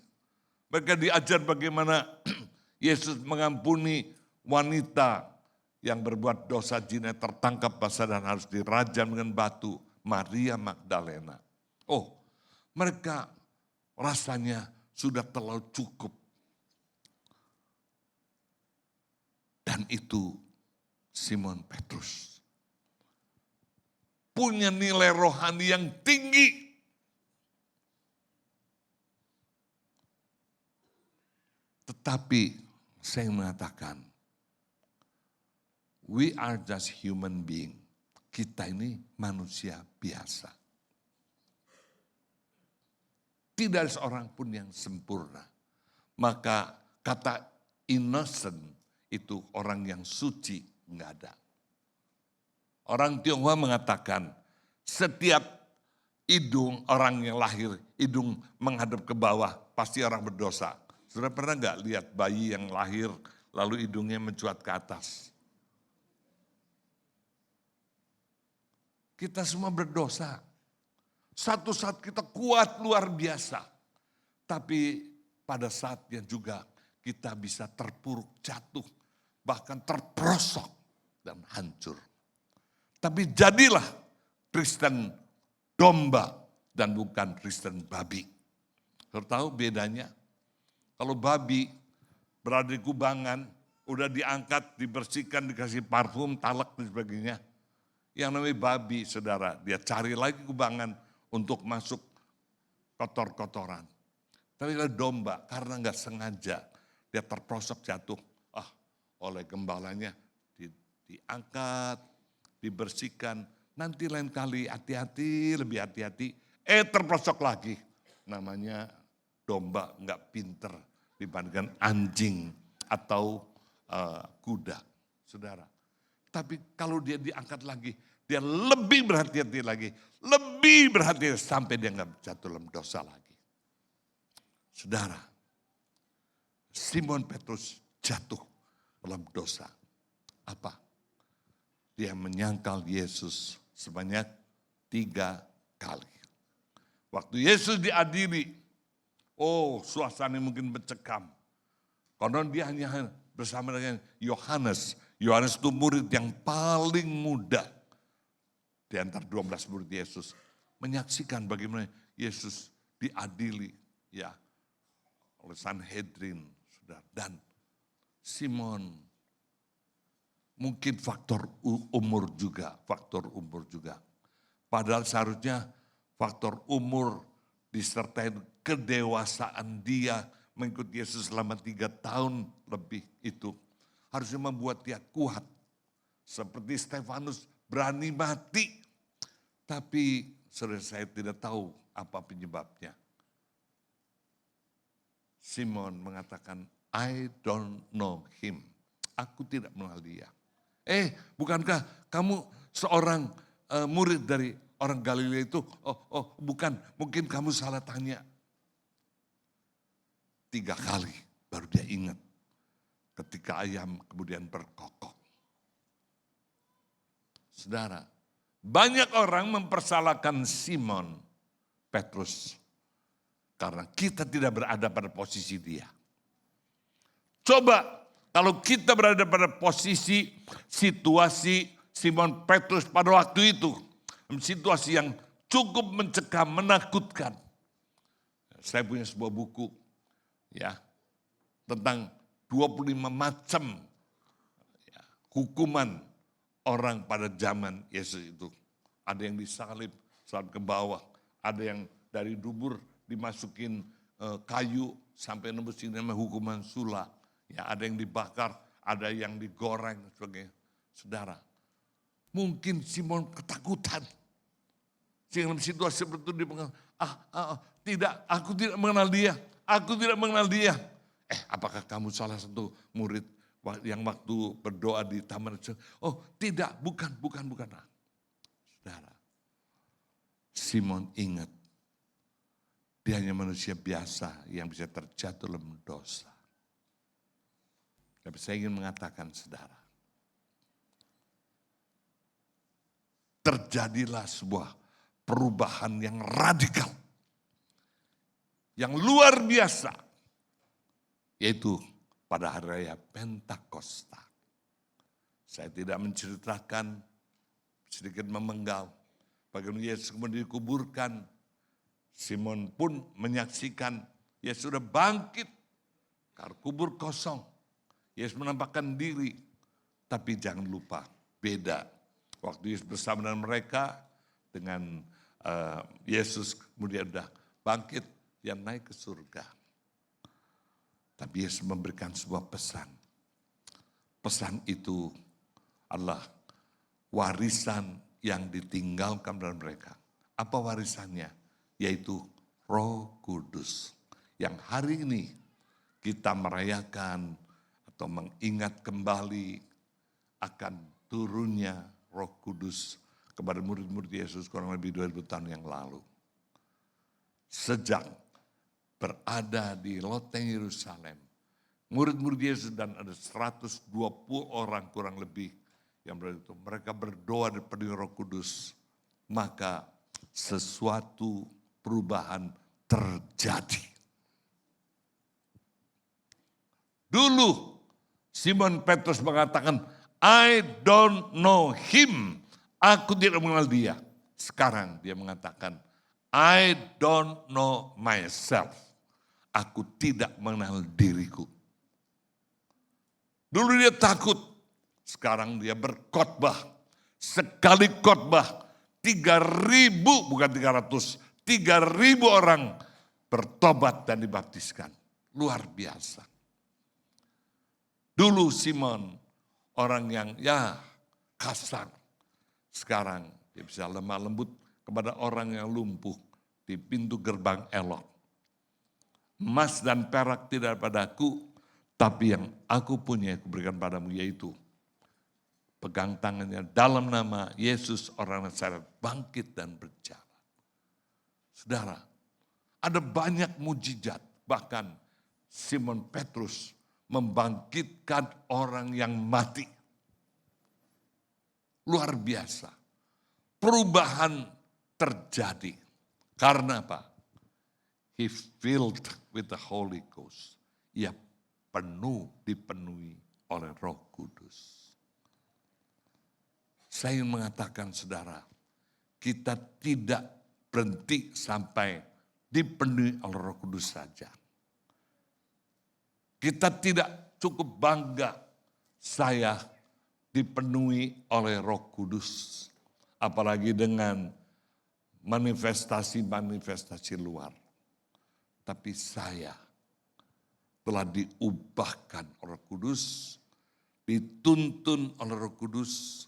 Mereka diajar bagaimana Yesus mengampuni wanita yang berbuat dosa zina, tertangkap basah dan harus dirajam dengan batu. Maria Magdalena. Oh, mereka rasanya sudah terlalu cukup. Dan itu Simon Petrus. Punya nilai rohani yang tinggi. Tetapi saya mengatakan, we are just human being. Kita ini manusia biasa. Tidak ada seorang pun yang sempurna. Maka kata innocent itu orang yang suci, enggak ada. Orang Tionghoa mengatakan setiap hidung orang yang lahir, hidung menghadap ke bawah, pasti orang berdosa. Saudara pernah enggak lihat bayi yang lahir lalu hidungnya mencuat ke atas? Kita semua berdosa. Satu saat kita kuat luar biasa. Tapi pada saatnya juga kita bisa terpuruk, jatuh, bahkan terperosok dan hancur. Tapi jadilah Kristen domba dan bukan Kristen babi. Saudara tahu bedanya? Kalau babi berada di kubangan, udah diangkat, dibersihkan, dikasih parfum, talak dan sebagainya. Yang namanya babi, saudara, dia cari lagi kubangan untuk masuk kotor-kotoran. Tapi kalau domba, karena nggak sengaja, dia terprosok jatuh. Oleh gembalanya diangkat, dibersihkan. Nanti lain kali hati-hati, lebih hati-hati. Terprosok lagi. Namanya domba nggak pinter dibandingkan anjing atau kuda, saudara. Tapi kalau dia diangkat lagi, dia lebih berhati-hati lagi. Lebih berhati-hati sampai dia nggak jatuh dalam dosa lagi. Saudara, Simon Petrus jatuh dalam dosa. Apa? Dia menyangkal Yesus sebanyak 3 kali. Waktu Yesus diadili, suasana mungkin mencekam. Karena dia hanya bersama dengan Yohanes. Yohanes itu murid yang paling muda di antara 12 murid Yesus. Menyaksikan bagaimana Yesus diadili. Ya, oleh Sanhedrin, saudara. Dan Simon, mungkin faktor umur juga. Padahal seharusnya faktor umur disertai kedewasaan dia mengikuti Yesus selama 3 tahun lebih itu. Harusnya membuat dia kuat. Seperti Stefanus berani mati. Tapi saya tidak tahu apa penyebabnya. Simon mengatakan, I don't know him. Aku tidak mengenal dia. Bukankah kamu seorang murid dari orang Galilea itu? Oh, bukan. Mungkin kamu salah tanya. 3 kali baru dia ingat. Ketika ayam kemudian berkokok. Saudara, banyak orang mempersalahkan Simon Petrus. Karena kita tidak berada pada posisi dia. Coba kalau kita berada pada posisi situasi Simon Petrus pada waktu itu. Situasi yang cukup mencekam, menakutkan. Saya punya sebuah buku ya tentang 25 macam ya, hukuman orang pada zaman Yesus itu. Ada yang disalib ke bawah. Ada yang dari dubur dimasukin kayu sampai nembus ini namanya hukuman sula. Ya, ada yang dibakar, ada yang digoreng dan sebagainya. Saudara, mungkin Simon ketakutan. Sehingga dalam situasi seperti itu dia mengatakan, tidak, aku tidak mengenal dia. Aku tidak mengenal dia. Apakah kamu salah satu murid yang waktu berdoa di taman? Oh tidak, bukan. Saudara, Simon ingat, dia hanya manusia biasa yang bisa terjatuh dalam dosa. Tapi saya ingin mengatakan saudara, terjadilah sebuah perubahan yang radikal, yang luar biasa, yaitu pada hari raya Pentakosta. Saya tidak menceritakan, sedikit memenggal, bagaimana Yesus kemudian dikuburkan. Simon pun menyaksikan Yesus sudah bangkit, karena kubur kosong. Yesus menampakkan diri, tapi jangan lupa beda. Waktu Yesus bersama dengan mereka, dengan Yesus kemudian sudah bangkit, dia naik ke surga. Tapi Yesus memberikan sebuah pesan. Pesan itu adalah warisan yang ditinggalkan dari mereka. Apa warisannya? Yaitu Roh Kudus. Yang hari ini kita merayakan atau mengingat kembali akan turunnya Roh Kudus kepada murid-murid Yesus kurang lebih 2000 tahun yang lalu. Sejak berada di loteng Yerusalem, murid-murid Yesus dan ada 120 orang kurang lebih yang berada itu, mereka berdoa di penuh Roh Kudus, maka sesuatu perubahan terjadi. Dulu Simon Petrus mengatakan, I don't know him. Aku tidak mengenal dia. Sekarang dia mengatakan, I don't know myself. Aku tidak mengenal diriku. Dulu dia takut. Sekarang dia berkhotbah. Sekali khotbah, 3.000 bukan 300. 3.000 orang bertobat dan dibaptiskan. Luar biasa. Dulu Simon orang yang kasar. Sekarang dia bisa lemah lembut kepada orang yang lumpuh di pintu gerbang Elok. Emas dan perak tidak padaku, tapi yang aku punya aku berikan padamu, yaitu pegang tangannya dalam nama Yesus orang Nazaret, bangkit dan berjalan. Saudara, ada banyak mujizat, bahkan Simon Petrus membangkitkan orang yang mati. Luar biasa. Perubahan terjadi. Karena apa? He filled with the Holy Ghost. Ia dipenuhi oleh Roh Kudus. Saya ingin mengatakan saudara, kita tidak berhenti sampai dipenuhi oleh Roh Kudus saja. Kita tidak cukup bangga saya dipenuhi oleh Roh Kudus. Apalagi dengan manifestasi-manifestasi luar. Tapi saya telah diubahkan oleh Roh Kudus, dituntun oleh Roh Kudus,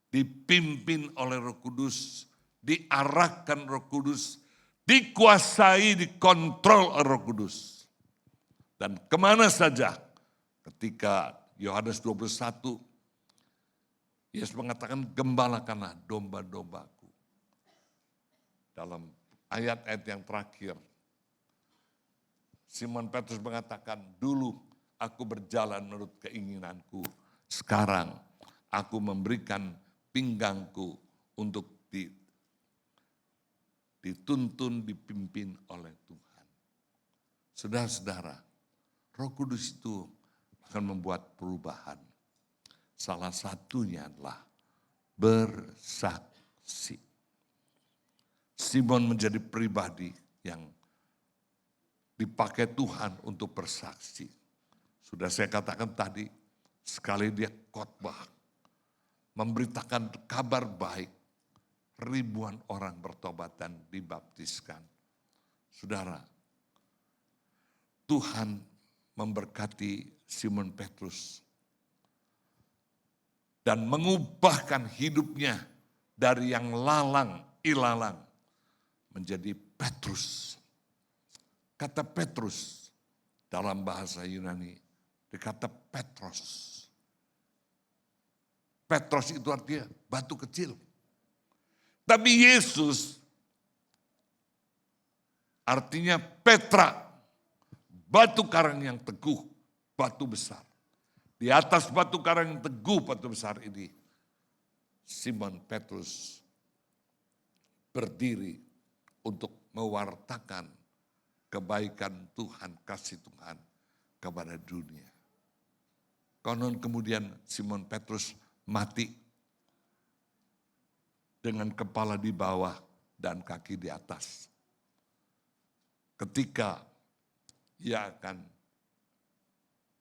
dipimpin oleh Roh Kudus, diarahkan Roh Kudus, dikuasai, dikontrol oleh Roh Kudus. Dan kemana saja ketika Yohanes 21, Yesus mengatakan gembalakanlah domba-dombaku. Dalam ayat-ayat yang terakhir, Simon Petrus mengatakan, dulu aku berjalan menurut keinginanku. Sekarang aku memberikan pinggangku untuk dituntun, dipimpin oleh Tuhan. Saudara-saudara, Roh Kudus itu akan membuat perubahan. Salah satunya adalah bersaksi. Simon menjadi pribadi yang dipakai Tuhan untuk bersaksi. Sudah saya katakan tadi, sekali dia khotbah, memberitakan kabar baik, ribuan orang bertobat dan dibaptiskan. Saudara, Tuhan memberkati Simon Petrus dan mengubahkan hidupnya dari yang lalang, ilalang, menjadi Petrus. Kata Petrus dalam bahasa Yunani dikata Petros. Petros itu artinya batu kecil. Tapi Yesus artinya Petra, batu karang yang teguh, batu besar. Di atas batu karang yang teguh, batu besar ini, Simon Petrus berdiri untuk mewartakan kebaikan Tuhan, kasih Tuhan kepada dunia. Konon kemudian Simon Petrus mati dengan kepala di bawah dan kaki di atas. Ketika ia akan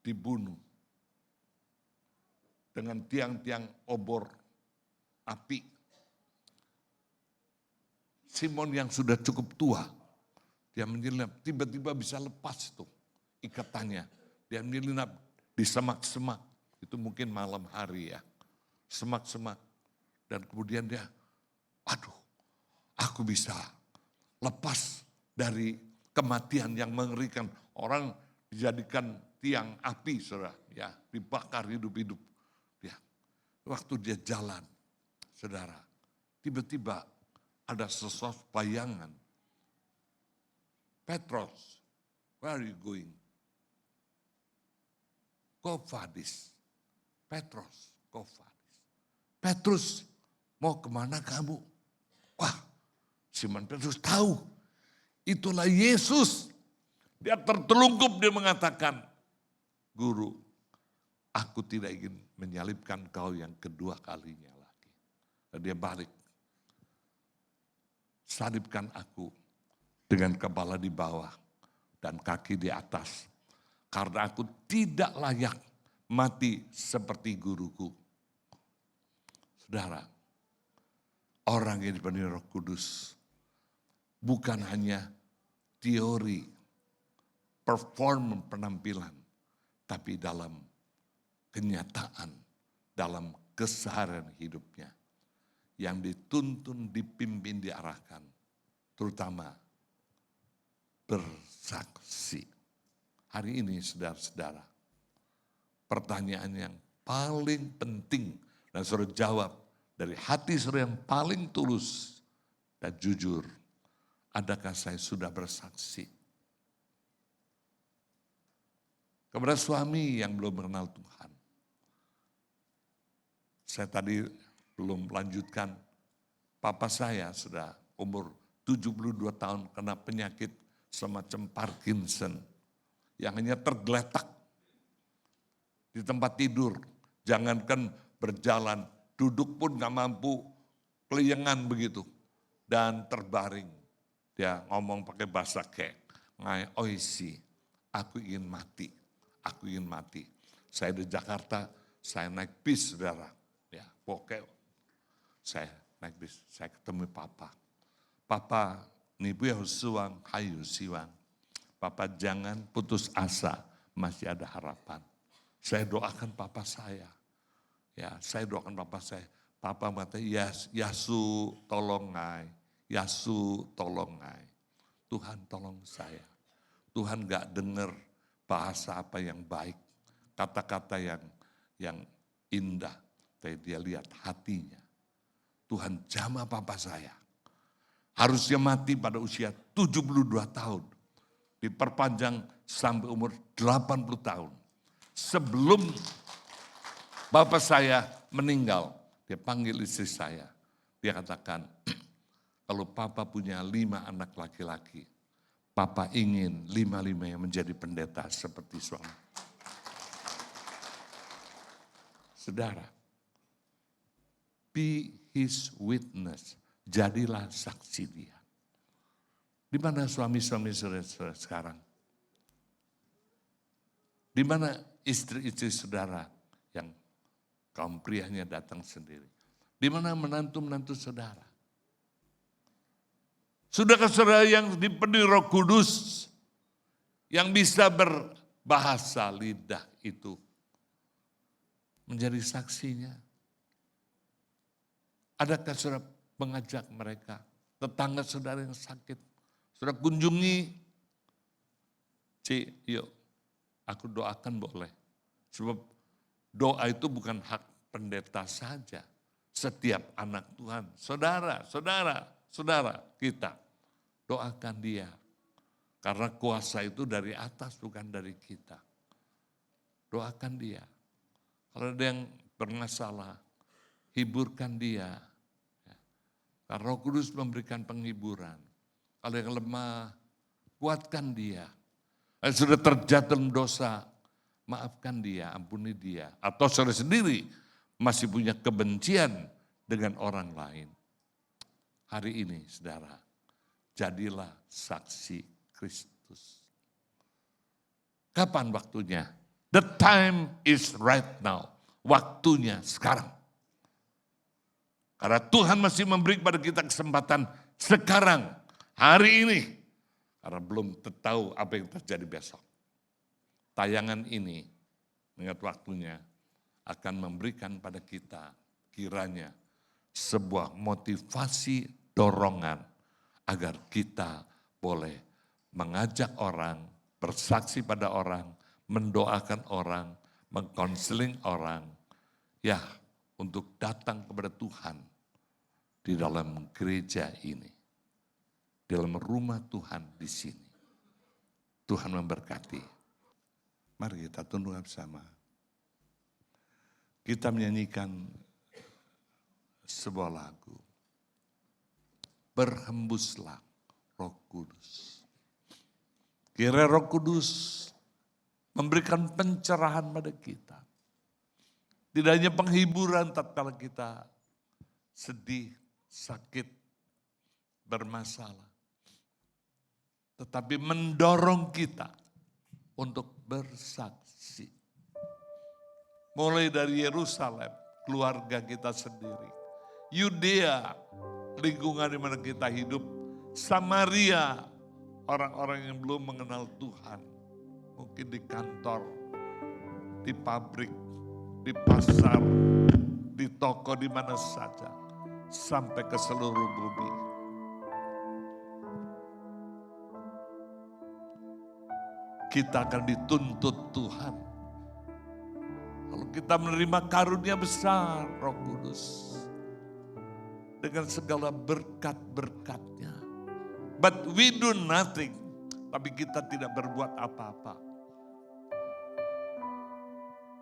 dibunuh dengan tiang-tiang obor api. Simon yang sudah cukup tua, dia menyelinap, tiba-tiba bisa lepas tuh ikatannya. Dia menyelinap di semak-semak, itu mungkin malam hari ya. Semak-semak. Dan kemudian dia, aduh, aku bisa lepas dari kematian yang mengerikan. Orang dijadikan tiang api, saudara, ya, dibakar hidup-hidup. Ya. Waktu dia jalan, saudara, tiba-tiba ada sosok bayangan. Petros, where are you going? Go Fadis. Petros, go Fadis. Petrus, mau kemana kamu? Wah, Simon Petrus tahu. Itulah Yesus. Dia tertelungkup, dia mengatakan, Guru, aku tidak ingin menyalibkan kau yang kedua kalinya lagi. Dan dia balik. Salibkan aku dengan kepala di bawah dan kaki di atas. Karena aku tidak layak mati seperti guruku. Saudara, orang yang dipenuhi Roh Kudus bukan hanya teori, perform penampilan, tapi dalam kenyataan, dalam keseharian hidupnya. Yang dituntun, dipimpin, diarahkan, terutama bersaksi. Hari ini saudara-saudara, pertanyaan yang paling penting dan saudara jawab dari hati saudara yang paling tulus dan jujur. Adakah saya sudah bersaksi? Kepada suami yang belum mengenal Tuhan. Saya tadi belum melanjutkan, papa saya sudah umur 72 tahun kena penyakit semacam Parkinson yang hanya tergeletak di tempat tidur. Jangankan berjalan, duduk pun gak mampu, keliengan begitu. Dan terbaring. Dia ngomong pakai bahasa kek, ngai oisi, aku ingin mati. aku ingin mati. Saya di Jakarta, saya naik bis saudara. Ya, pokoknya saya naik bis, saya ketemu Papa. Papa, nibu ya suang, hayu siwang. Papa jangan putus asa, masih ada harapan. Saya doakan Papa saya. Ya, saya doakan Papa saya. Papa mengatakan, Yasu tolong ngai, Yasu tolong ngai. Tuhan tolong saya. Tuhan gak dengar bahasa apa yang baik, kata-kata yang indah. Tapi dia lihat hatinya. Tuhan jamah Papa saya. Harusnya mati pada usia 72 tahun. Diperpanjang sampai umur 80 tahun. Sebelum Bapak saya meninggal, dia panggil istri saya. Dia katakan, kalau Papa punya 5 anak laki-laki, Papa ingin 5-5 yang menjadi pendeta seperti suami. Saudara, be his witness. Jadilah saksi dia. Di mana suami-suami saudara sekarang? Di mana istri-istri saudara yang kaum prianya datang sendiri? Di mana menantu-menantu saudara? Saudara saudara yang dipenuhi Roh Kudus, yang bisa berbahasa lidah itu, menjadi saksinya. Adakah saudara mengajak mereka, tetangga saudara yang sakit, saudara kunjungi, yuk aku doakan boleh. Sebab doa itu bukan hak pendeta saja. Setiap anak Tuhan, saudara kita, doakan dia. Karena kuasa itu dari atas bukan dari kita. Doakan dia. Kalau ada yang bermasalah, hiburkan dia. Karena Roh Kudus memberikan penghiburan. Kalau yang lemah, kuatkan dia. Kalau sudah terjatuh dalam dosa, maafkan dia, ampuni dia. Atau saudara sendiri masih punya kebencian dengan orang lain. Hari ini saudara, jadilah saksi Kristus. Kapan waktunya? The time is right now. Waktunya sekarang. Karena Tuhan masih memberi kepada kita kesempatan sekarang, hari ini. Karena belum tahu apa yang terjadi besok. Tayangan ini, ingat waktunya, akan memberikan pada kita kiranya sebuah motivasi dorongan agar kita boleh mengajak orang, bersaksi pada orang, mendoakan orang, mengkonseling orang, ya untuk datang kepada Tuhan di dalam gereja ini, di dalam rumah Tuhan di sini. Tuhan memberkati. Mari kita tundukkan bersama. Kita menyanyikan sebuah lagu. Berhembuslah Roh Kudus. Kira Roh Kudus memberikan pencerahan pada kita. Tidak hanya penghiburan tatkala kita sedih, sakit, bermasalah. Tetapi mendorong kita untuk bersaksi. Mulai dari Yerusalem, keluarga kita sendiri. Yudea, lingkungan di mana kita hidup. Samaria, orang-orang yang belum mengenal Tuhan. Mungkin di kantor, di pabrik, di pasar, di toko, di mana saja. Sampai ke seluruh bumi. Kita akan dituntut Tuhan. Kalau kita menerima karunia besar Roh Kudus. Dengan segala berkat-berkatnya. But we do nothing. Tapi kita tidak berbuat apa-apa.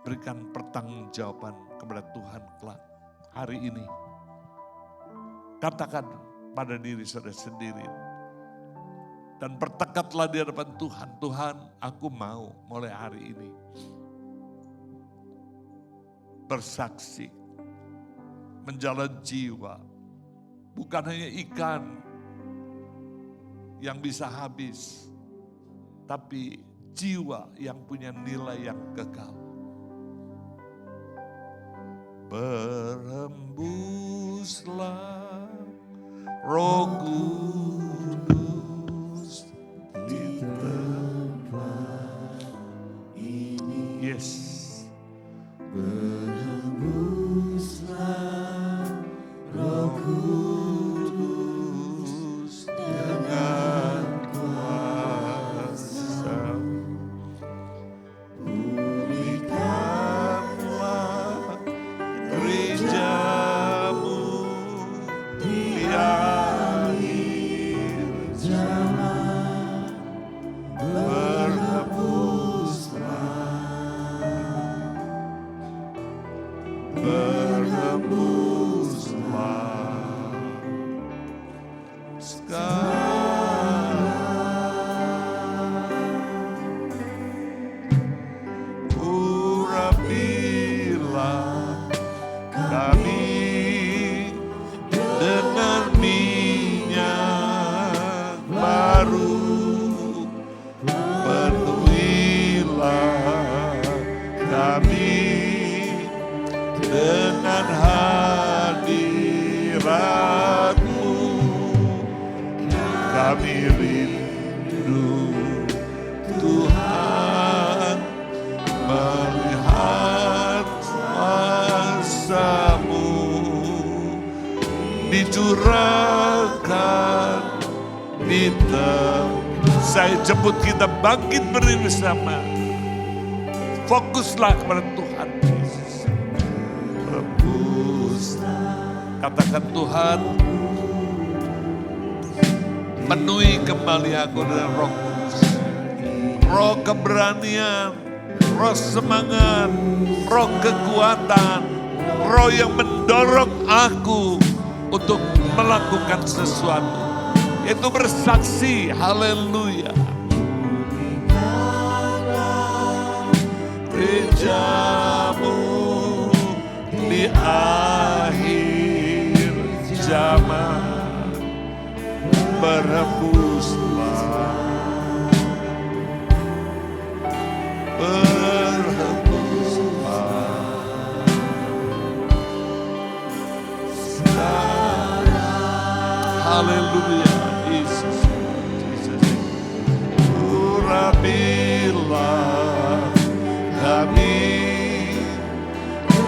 Berikan pertanggungjawaban kepada Tuhan kelak hari ini. Katakan pada diri saudara sendiri. Dan bertekadlah di hadapan Tuhan. Tuhan, aku mau mulai hari ini bersaksi, menjalan jiwa. Bukan hanya ikan yang bisa habis, tapi jiwa yang punya nilai yang kekal. Berhembuslah Roh Kudus di tempat ini. Yes. Berhembuslah Roh Kudus Dengan kuasa pulihkanlah gerejamu di akhir zaman. Berhembuslah sekarang, urapilah kami dengan minyak baru, penuhilah kami dengan hadirat-Mu. Kami rindu Tuhan melihat kuasa-Mu dicurahkan di tempat. Saya jemput kita bangkit berdiri bersama. Fokuslah kepada Tuhan Yesus. Katakan, Tuhan, penuhi kembali aku dengan Roh Kudus. Roh keberanian, roh semangat, roh kekuatan, roh yang mendorong aku untuk melakukan sesuatu. Itu bersaksi, haleluya. Gerejamu di akhir zaman, berhembuslah, berhembuslah sekarang. Haleluya, Yesus, Yesus. Urapilah kami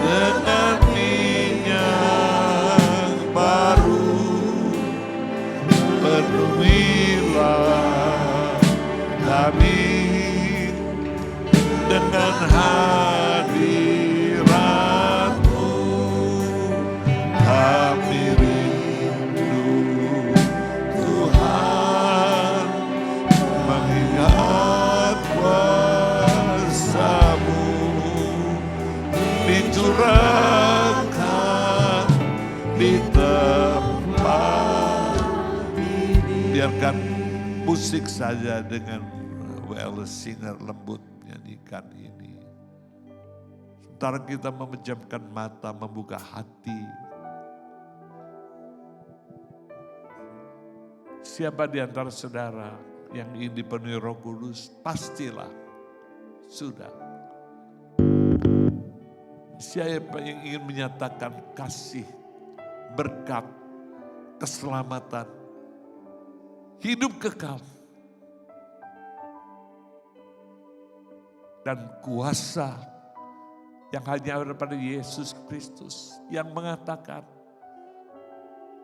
dengan minyak baru, penuhilah kami dengan hadirat-Mu. Kami rindu Tuhan mengingat kuasa-Mu dicurahkan di tempat. Biarkan musik saja dengan well singer lembut menyanyikan ini. Sementara kita memejamkan mata, membuka hati. Siapa di antara saudara yang ingin dipenuhi Roh Kudus, pastilah sudah. Siapa yang ingin menyatakan kasih, berkat, keselamatan, hidup kekal, dan kuasa yang hanya ada pada Yesus Kristus yang mengatakan,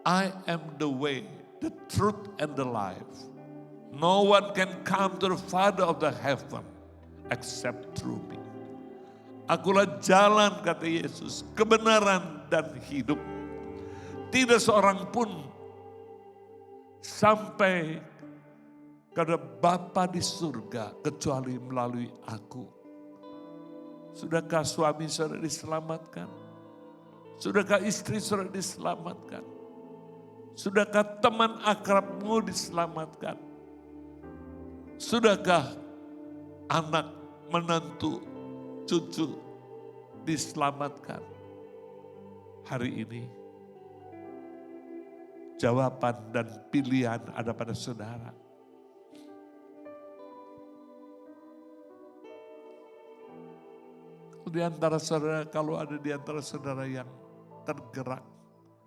I am the way, the truth, and the life. No one can come to the Father of the heaven except through me. Akulah jalan, kata Yesus, kebenaran dan hidup. Tidak seorang pun sampai kepada Bapa di surga kecuali melalui aku. Sudahkah suami saudara diselamatkan? Sudahkah istri saudara diselamatkan? Sudahkah teman akrabmu diselamatkan? Sudahkah anak, menantu, cucu diselamatkan? Hari ini jawaban dan pilihan ada pada saudara. Di antara saudara, kalau ada di antara saudara yang tergerak,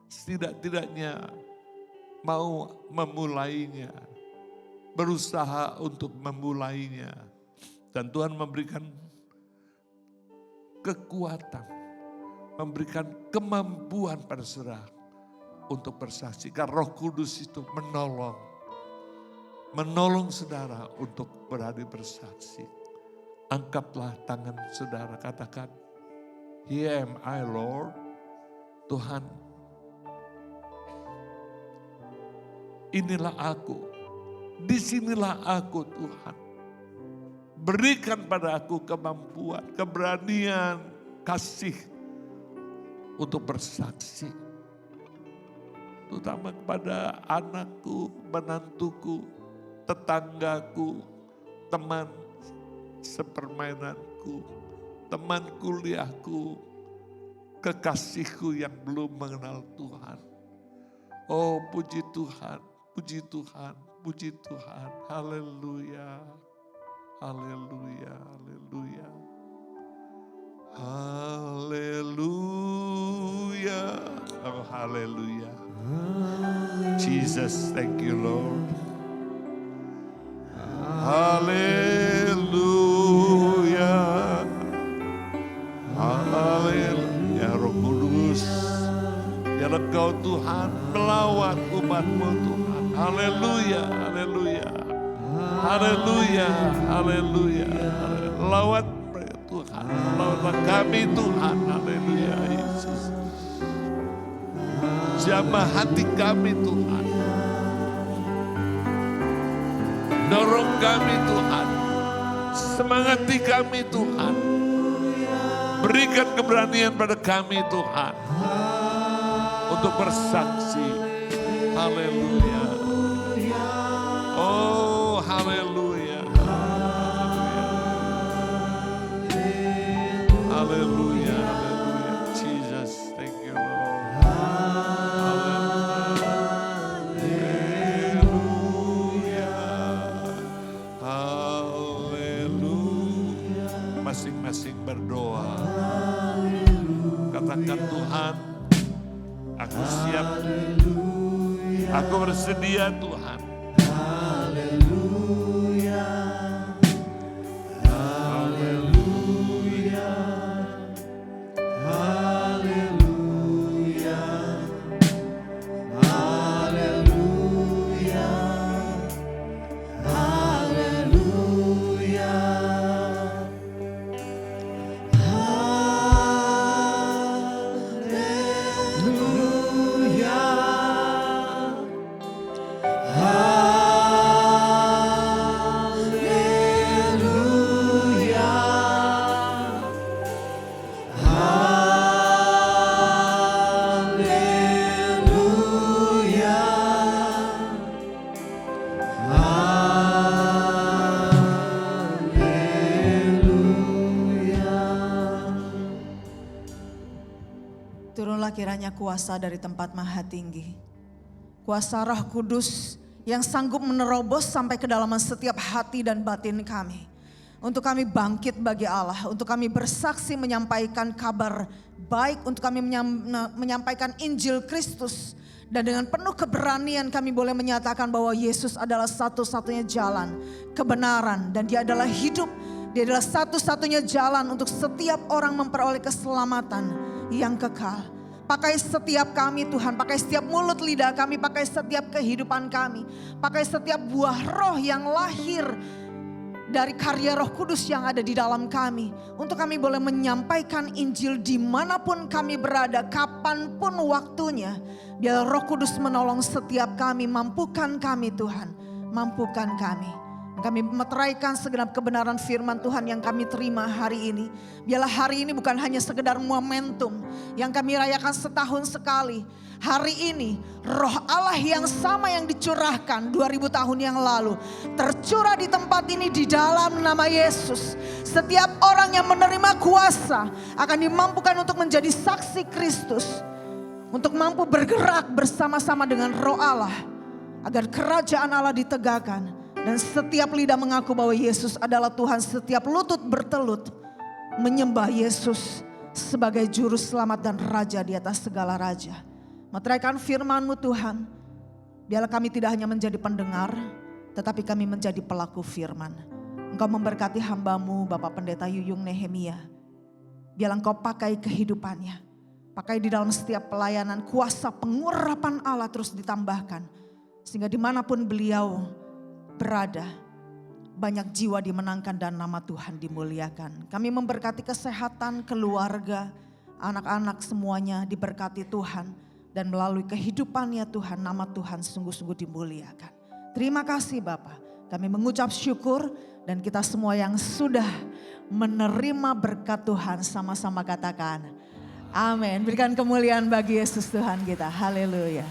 setidak-tidaknya mau memulainya, berusaha untuk memulainya. Dan Tuhan memberikan kekuatan, memberikan kemampuan pada saudara untuk bersaksi. Karena Roh Kudus itu menolong saudara untuk berani bersaksi. Angkatlah tangan saudara, katakan, Here am I Lord, Tuhan, inilah aku, disinilah aku Tuhan. Berikan pada aku kemampuan, keberanian, kasih untuk bersaksi. Terutama kepada anakku, menantuku, tetanggaku, teman sepermainanku, teman kuliahku, kekasihku yang belum mengenal Tuhan. Oh, puji Tuhan, puji Tuhan, puji Tuhan. Haleluya, haleluya, haleluya. Haleluya, oh haleluya. Jesus, thank you Lord. Haleluya. Haleluya. Roh Kudus, biar Engkau Tuhan melawat umat-Mu Tuhan. Haleluya, haleluya. Haleluya, haleluya. Lawat Tuhan, lawatlah kami Tuhan. Haleluya Yesus. Jamah hati kami Tuhan. Dorong kami Tuhan. Semangati kami Tuhan. Berikan keberanian pada kami Tuhan. Untuk bersaksi. Haleluya. Oh haleluya. Haleluya. Haleluya. Jesus, thank you Lord. Haleluya. Masing-masing berdoa. Katakan Tuhan, aku siap. Aku bersedia Tuhan. Haleluya. Haleluya. Haleluya. Haleluya. Haleluya. Turunlah kiranya kuasa dari tempat maha tinggi. Kuasa Roh Kudus yang sanggup menerobos sampai kedalaman setiap hati dan batin kami. Untuk kami bangkit bagi Allah, untuk kami bersaksi menyampaikan kabar baik, untuk kami menyampaikan Injil Kristus. Dan dengan penuh keberanian kami boleh menyatakan bahwa Yesus adalah satu-satunya jalan, kebenaran, dan Dia adalah hidup. Dia adalah satu-satunya jalan untuk setiap orang memperoleh keselamatan yang kekal. Pakai setiap kami Tuhan, pakai setiap mulut lidah kami, pakai setiap kehidupan kami. Pakai setiap buah roh yang lahir dari karya Roh Kudus yang ada di dalam kami. Untuk kami boleh menyampaikan Injil dimanapun kami berada, kapanpun waktunya. Biar Roh Kudus menolong setiap kami, mampukan kami Tuhan, mampukan kami. Kami meteraikan segenap kebenaran firman Tuhan yang kami terima hari ini. Biarlah hari ini bukan hanya sekedar momentum yang kami rayakan setahun sekali. Hari ini Roh Allah yang sama yang dicurahkan 2000 tahun yang lalu tercurah di tempat ini di dalam nama Yesus. Setiap orang yang menerima kuasa akan dimampukan untuk menjadi saksi Kristus. Untuk mampu bergerak bersama-sama dengan Roh Allah agar kerajaan Allah ditegakkan. Dan setiap lidah mengaku bahwa Yesus adalah Tuhan, setiap lutut bertelut menyembah Yesus sebagai juru selamat dan raja di atas segala raja. Meteraikan firman-Mu Tuhan, biarlah kami tidak hanya menjadi pendengar, tetapi kami menjadi pelaku firman. Engkau memberkati hamba-Mu Bapak Pendeta Yuyung Nehemia. Biarlah Engkau pakai kehidupannya, pakai di dalam setiap pelayanan, kuasa pengurapan Allah terus ditambahkan. Sehingga dimanapun beliau berada, banyak jiwa dimenangkan dan nama Tuhan dimuliakan. Kami memberkati kesehatan keluarga, anak-anak semuanya diberkati Tuhan. Dan melalui kehidupannya Tuhan, nama Tuhan sungguh-sungguh dimuliakan. Terima kasih Bapa. Kami mengucap syukur dan kita semua yang sudah menerima berkat Tuhan sama-sama katakan amin. Berikan kemuliaan bagi Yesus Tuhan kita. Haleluya.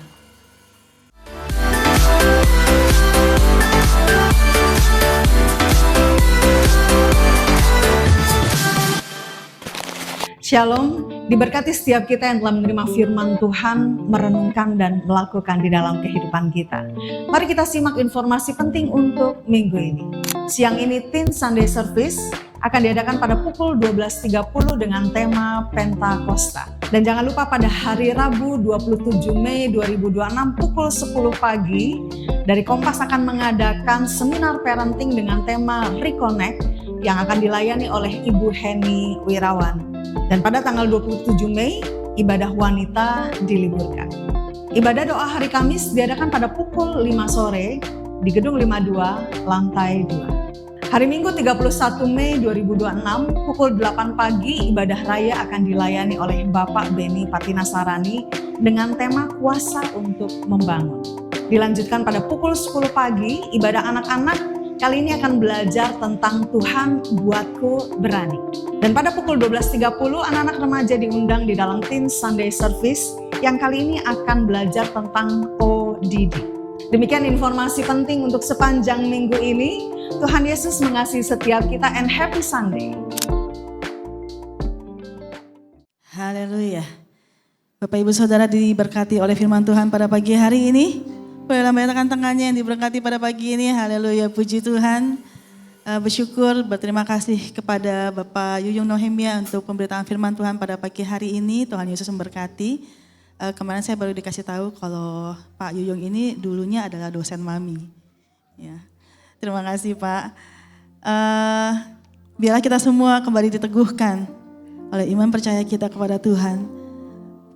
Shalom, diberkati setiap kita yang telah menerima firman Tuhan, merenungkan dan melakukan di dalam kehidupan kita. Mari kita simak informasi penting untuk minggu ini. Siang ini Teen Sunday Service akan diadakan pada pukul 12.30 dengan tema Pentakosta. Dan jangan lupa pada hari Rabu 27 Mei 2026 pukul 10 pagi, dari Kompas akan mengadakan seminar parenting dengan tema Reconnect yang akan dilayani oleh Ibu Heni Wirawan. Dan pada tanggal 27 Mei, ibadah wanita diliburkan. Ibadah doa hari Kamis diadakan pada pukul 5 sore di Gedung 52, lantai 2. Hari Minggu 31 Mei 2026, pukul 8 pagi, ibadah raya akan dilayani oleh Bapak Beni Patinasarani dengan tema Kuasa untuk Membangun. Dilanjutkan pada pukul 10 pagi, ibadah anak-anak kali ini akan belajar tentang Tuhan buatku berani. Dan pada pukul 12.30 anak-anak remaja diundang di dalam Teen Sunday Service yang kali ini akan belajar tentang ODD. Demikian informasi penting untuk sepanjang minggu ini. Tuhan Yesus mengasihi setiap kita and happy Sunday. Haleluya. Bapak Ibu Saudara diberkati oleh firman Tuhan pada pagi hari ini. Bolehlah menyatakan tangannya yang diberkati pada pagi ini. Haleluya, puji Tuhan. Bersyukur, berterima kasih kepada Bapak Yuyung Nehemia untuk pemberitaan firman Tuhan pada pagi hari ini. Tuhan Yesus memberkati. Kemarin saya baru dikasih tahu kalau Pak Yuyung ini dulunya adalah dosen mami. Ya, terima kasih Pak. Biarlah kita semua kembali diteguhkan oleh iman percaya kita kepada Tuhan.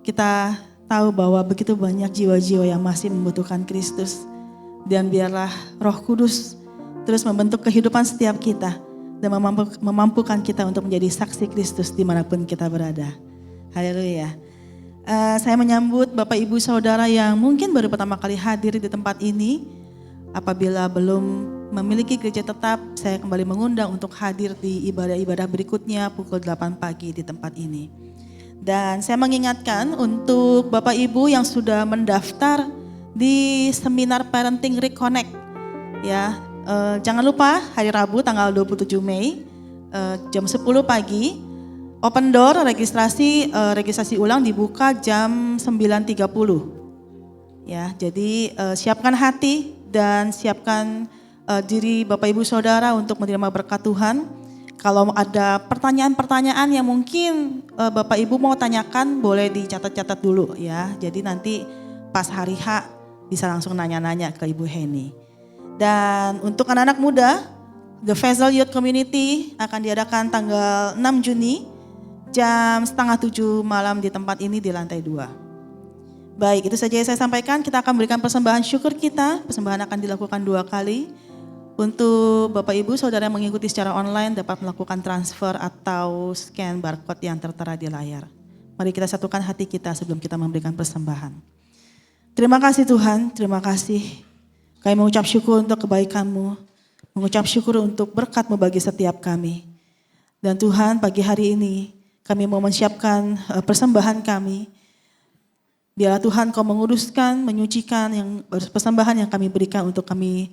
Kita tahu bahwa begitu banyak jiwa-jiwa yang masih membutuhkan Kristus. Dan biarlah Roh Kudus terus membentuk kehidupan setiap kita dan memampukan kita untuk menjadi saksi Kristus dimanapun kita berada. Haleluya. Saya menyambut Bapak Ibu Saudara yang mungkin baru pertama kali hadir di tempat ini. Apabila belum memiliki gereja tetap, saya kembali mengundang untuk hadir di ibadah-ibadah berikutnya pukul 8 pagi di tempat ini. Dan saya mengingatkan untuk Bapak Ibu yang sudah mendaftar di seminar Parenting Reconnect. Ya, jangan lupa hari Rabu tanggal 27 Mei jam 10 pagi. Open door registrasi ulang dibuka jam 9.30. Ya, jadi siapkan hati dan siapkan diri Bapak Ibu Saudara untuk menerima berkat Tuhan. Kalau ada pertanyaan-pertanyaan yang mungkin Bapak Ibu mau tanyakan, boleh dicatat-catat dulu ya. Jadi nanti pas hari H bisa langsung nanya-nanya ke Ibu Heni. Dan untuk anak-anak muda, The Faisal Youth Community akan diadakan tanggal 6 Juni jam 6:30 malam di tempat ini di lantai 2. Baik, itu saja yang saya sampaikan. Kita akan berikan persembahan syukur kita. Persembahan akan dilakukan 2 kali. Untuk Bapak Ibu Saudara yang mengikuti secara online dapat melakukan transfer atau scan barcode yang tertera di layar. Mari kita satukan hati kita sebelum kita memberikan persembahan. Terima kasih Tuhan, terima kasih. Kami mengucap syukur untuk kebaikan-Mu, mengucap syukur untuk berkat-Mu bagi setiap kami. Dan Tuhan, pagi hari ini kami mau menyiapkan persembahan kami. Biarlah Tuhan Kau menguduskan, menyucikan yang persembahan yang kami berikan untuk kami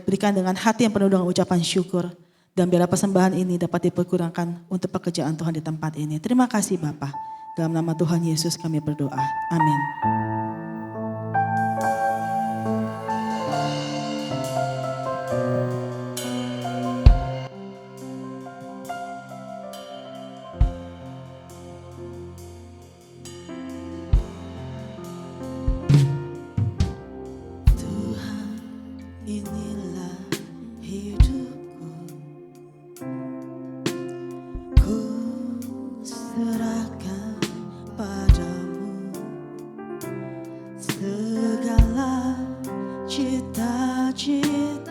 berikan dengan hati yang penuh dengan ucapan syukur. Dan biarlah persembahan ini dapat dipergunakan untuk pekerjaan Tuhan di tempat ini. Terima kasih Bapa. Dalam nama Tuhan Yesus kami berdoa. Amin.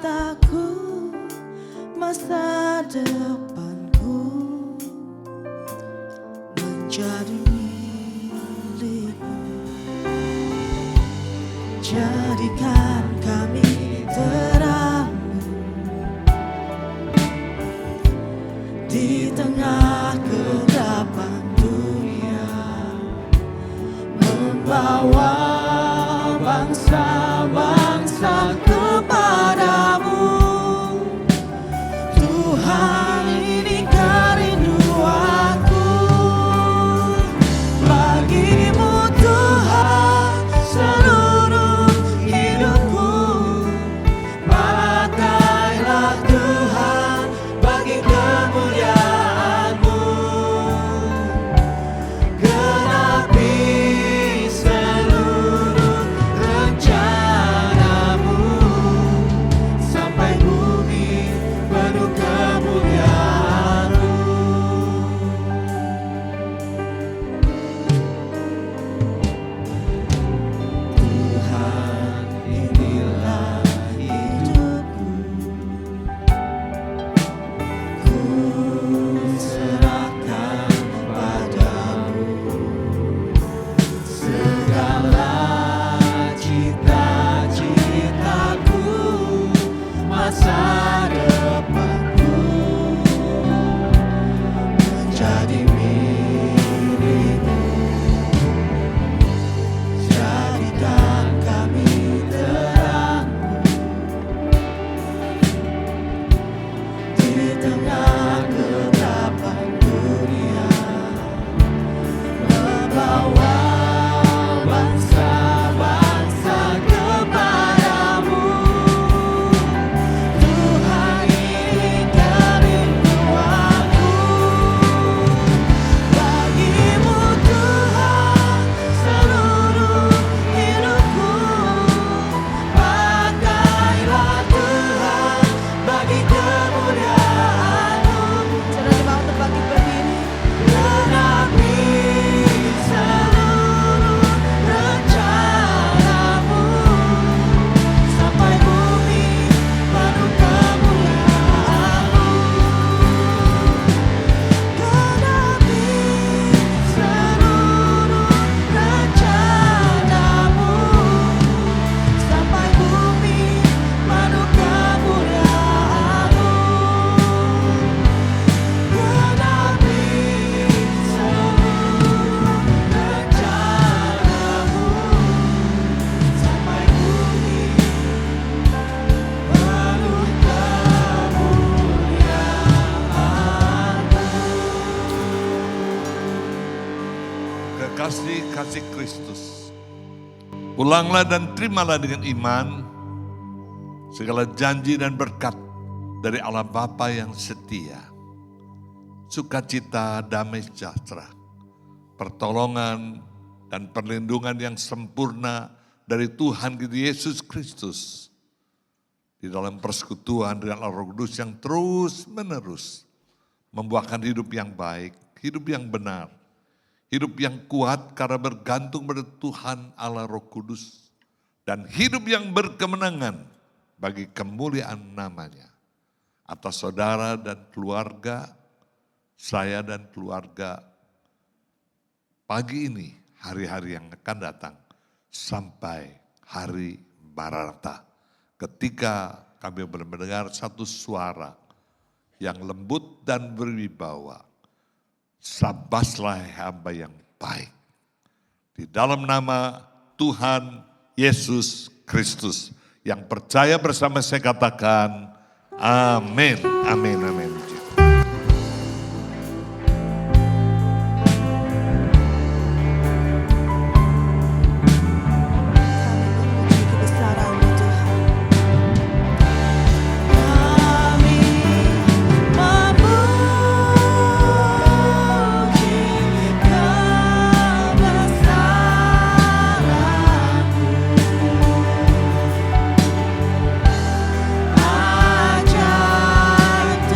cita-citaku, masa depanku menjadi milikmu. Jadikan kami terang di tengah kegelapan dunia, membawa bangsa-bangsa kepadamu. Tuhan, ini kerinduanku, bagimu Tuhan seluruh hidupku. Pakailah Tuhan bagi kemuliaan-Mu, genapi seluruh rencana-Mu, sampai bumi penuh kemuliaan-Mu. Tuhan, inilah hidupku, ku serahkan padamu segala cita-citaku, masa depanku menjadi milikmu. Jadikan kami terang di tengah kegelapan dunia, membawa bangsa-bangsa kepadamu. Tuhan, ini kerinduanku, bagimu Tuhan seluruh hidupku. Pakailah Tuhan bagi kemuliaan-Mu. Saudara mau terbangkit berdiri. Genapi seluruh rencana-Mu, sampai bumi penuh kemuliaan-Mu. Genapi seluruh rencana-Mu, sampai bumi penuh kemuliaan-Mu. Genapi seluruh rencana-Mu, sampai bumi penuh kemuliaan-Mu. Kekasih-kasih Kristus, pulanglah dan terimalah dengan iman segala janji dan berkat dari Allah Bapa yang setia. Sukacita, damai sejahtera, pertolongan dan perlindungan yang sempurna dari Tuhan kita Yesus Kristus di dalam persekutuan dengan Allah Roh Kudus yang terus menerus membuahkan hidup yang baik, hidup yang benar, hidup yang kuat karena bergantung pada Tuhan Allah Roh Kudus, dan hidup yang berkemenangan bagi kemuliaan namanya. Atas saudara dan keluarga, saya dan keluarga, pagi ini, hari-hari yang akan datang, sampai hari Maranatha, ketika kami mendengar satu suara yang lembut dan berwibawa. Sabaslah hamba yang baik. Di dalam nama Tuhan Yesus Kristus, yang percaya bersama saya katakan, amin, amin, amin. Ajaib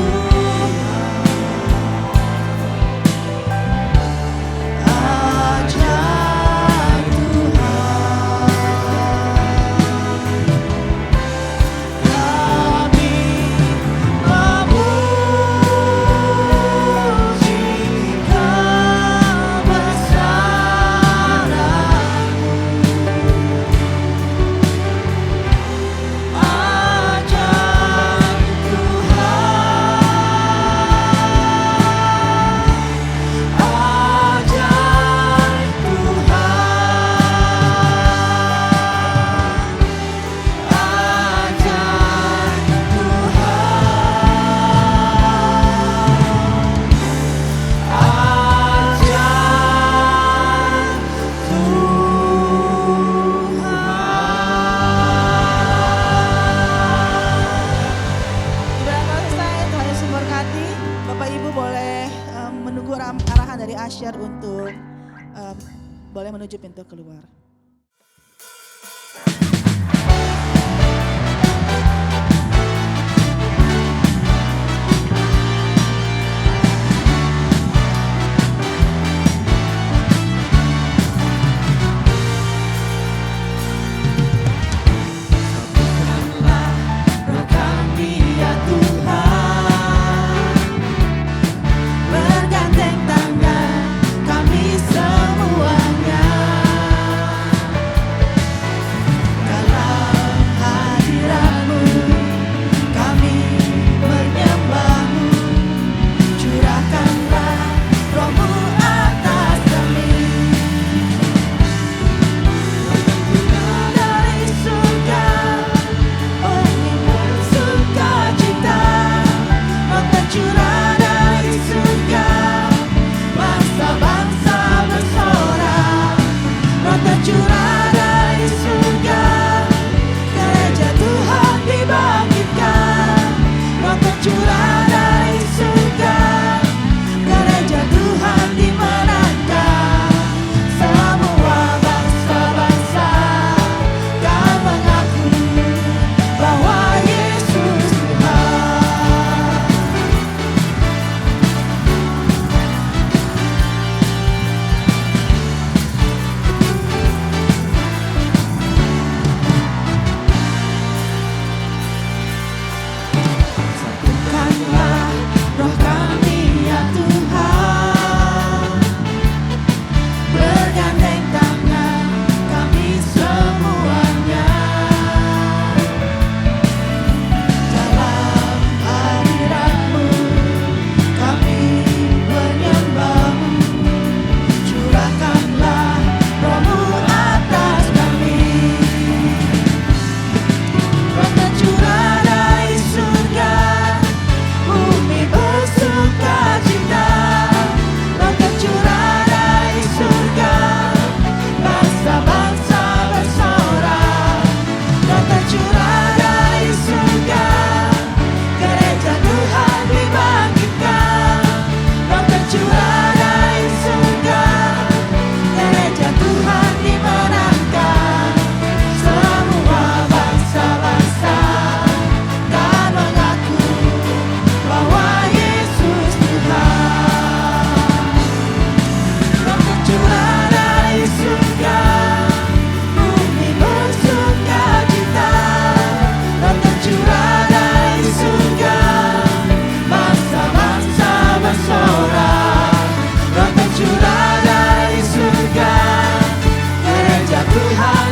untuk keluar. Roh kami ya Tuhan, bergandeng tangan kami semuanya dalam hadirat-Mu, kami menyembah-Mu. Curahkanlah Roh-Mu atas kami. Dari surga sukacita, Roh tercurah dari surga, bangsa-bangsa bersorak. Roh tercurah dari surga, gereja Tuhan dibangkitkan. Roh tercurah dari surga, gereja Tuhan dimenangkan. Semua bangsa-bangsa kan mengaku bahwa Yesus Tuhan. Satukanlah roh kami ya Tuhan, bergandeng tangan kami semuanya dalam hadirat-Mu, kami menyembah-Mu. Curahkanlah Roh-Mu atas kami. Roh tercurah dari surga, bumi bersukacita. Roh tercurah dari surga, bangsa-bangsa bersorak. Roh tercurah dari surga, gereja Tuhan dibangkitkan. Roh tercurah dari surga, gereja Tuhan dimenangkan. Semua bangsa-bangsa kan mengaku bahwa Yesus Tuhan. Roh tercurah dari surga, bumi bersukacita. Roh tercurah dari surga, bangsa-bangsa bersorak. Roh tercurah dari surga, gereja Tuhan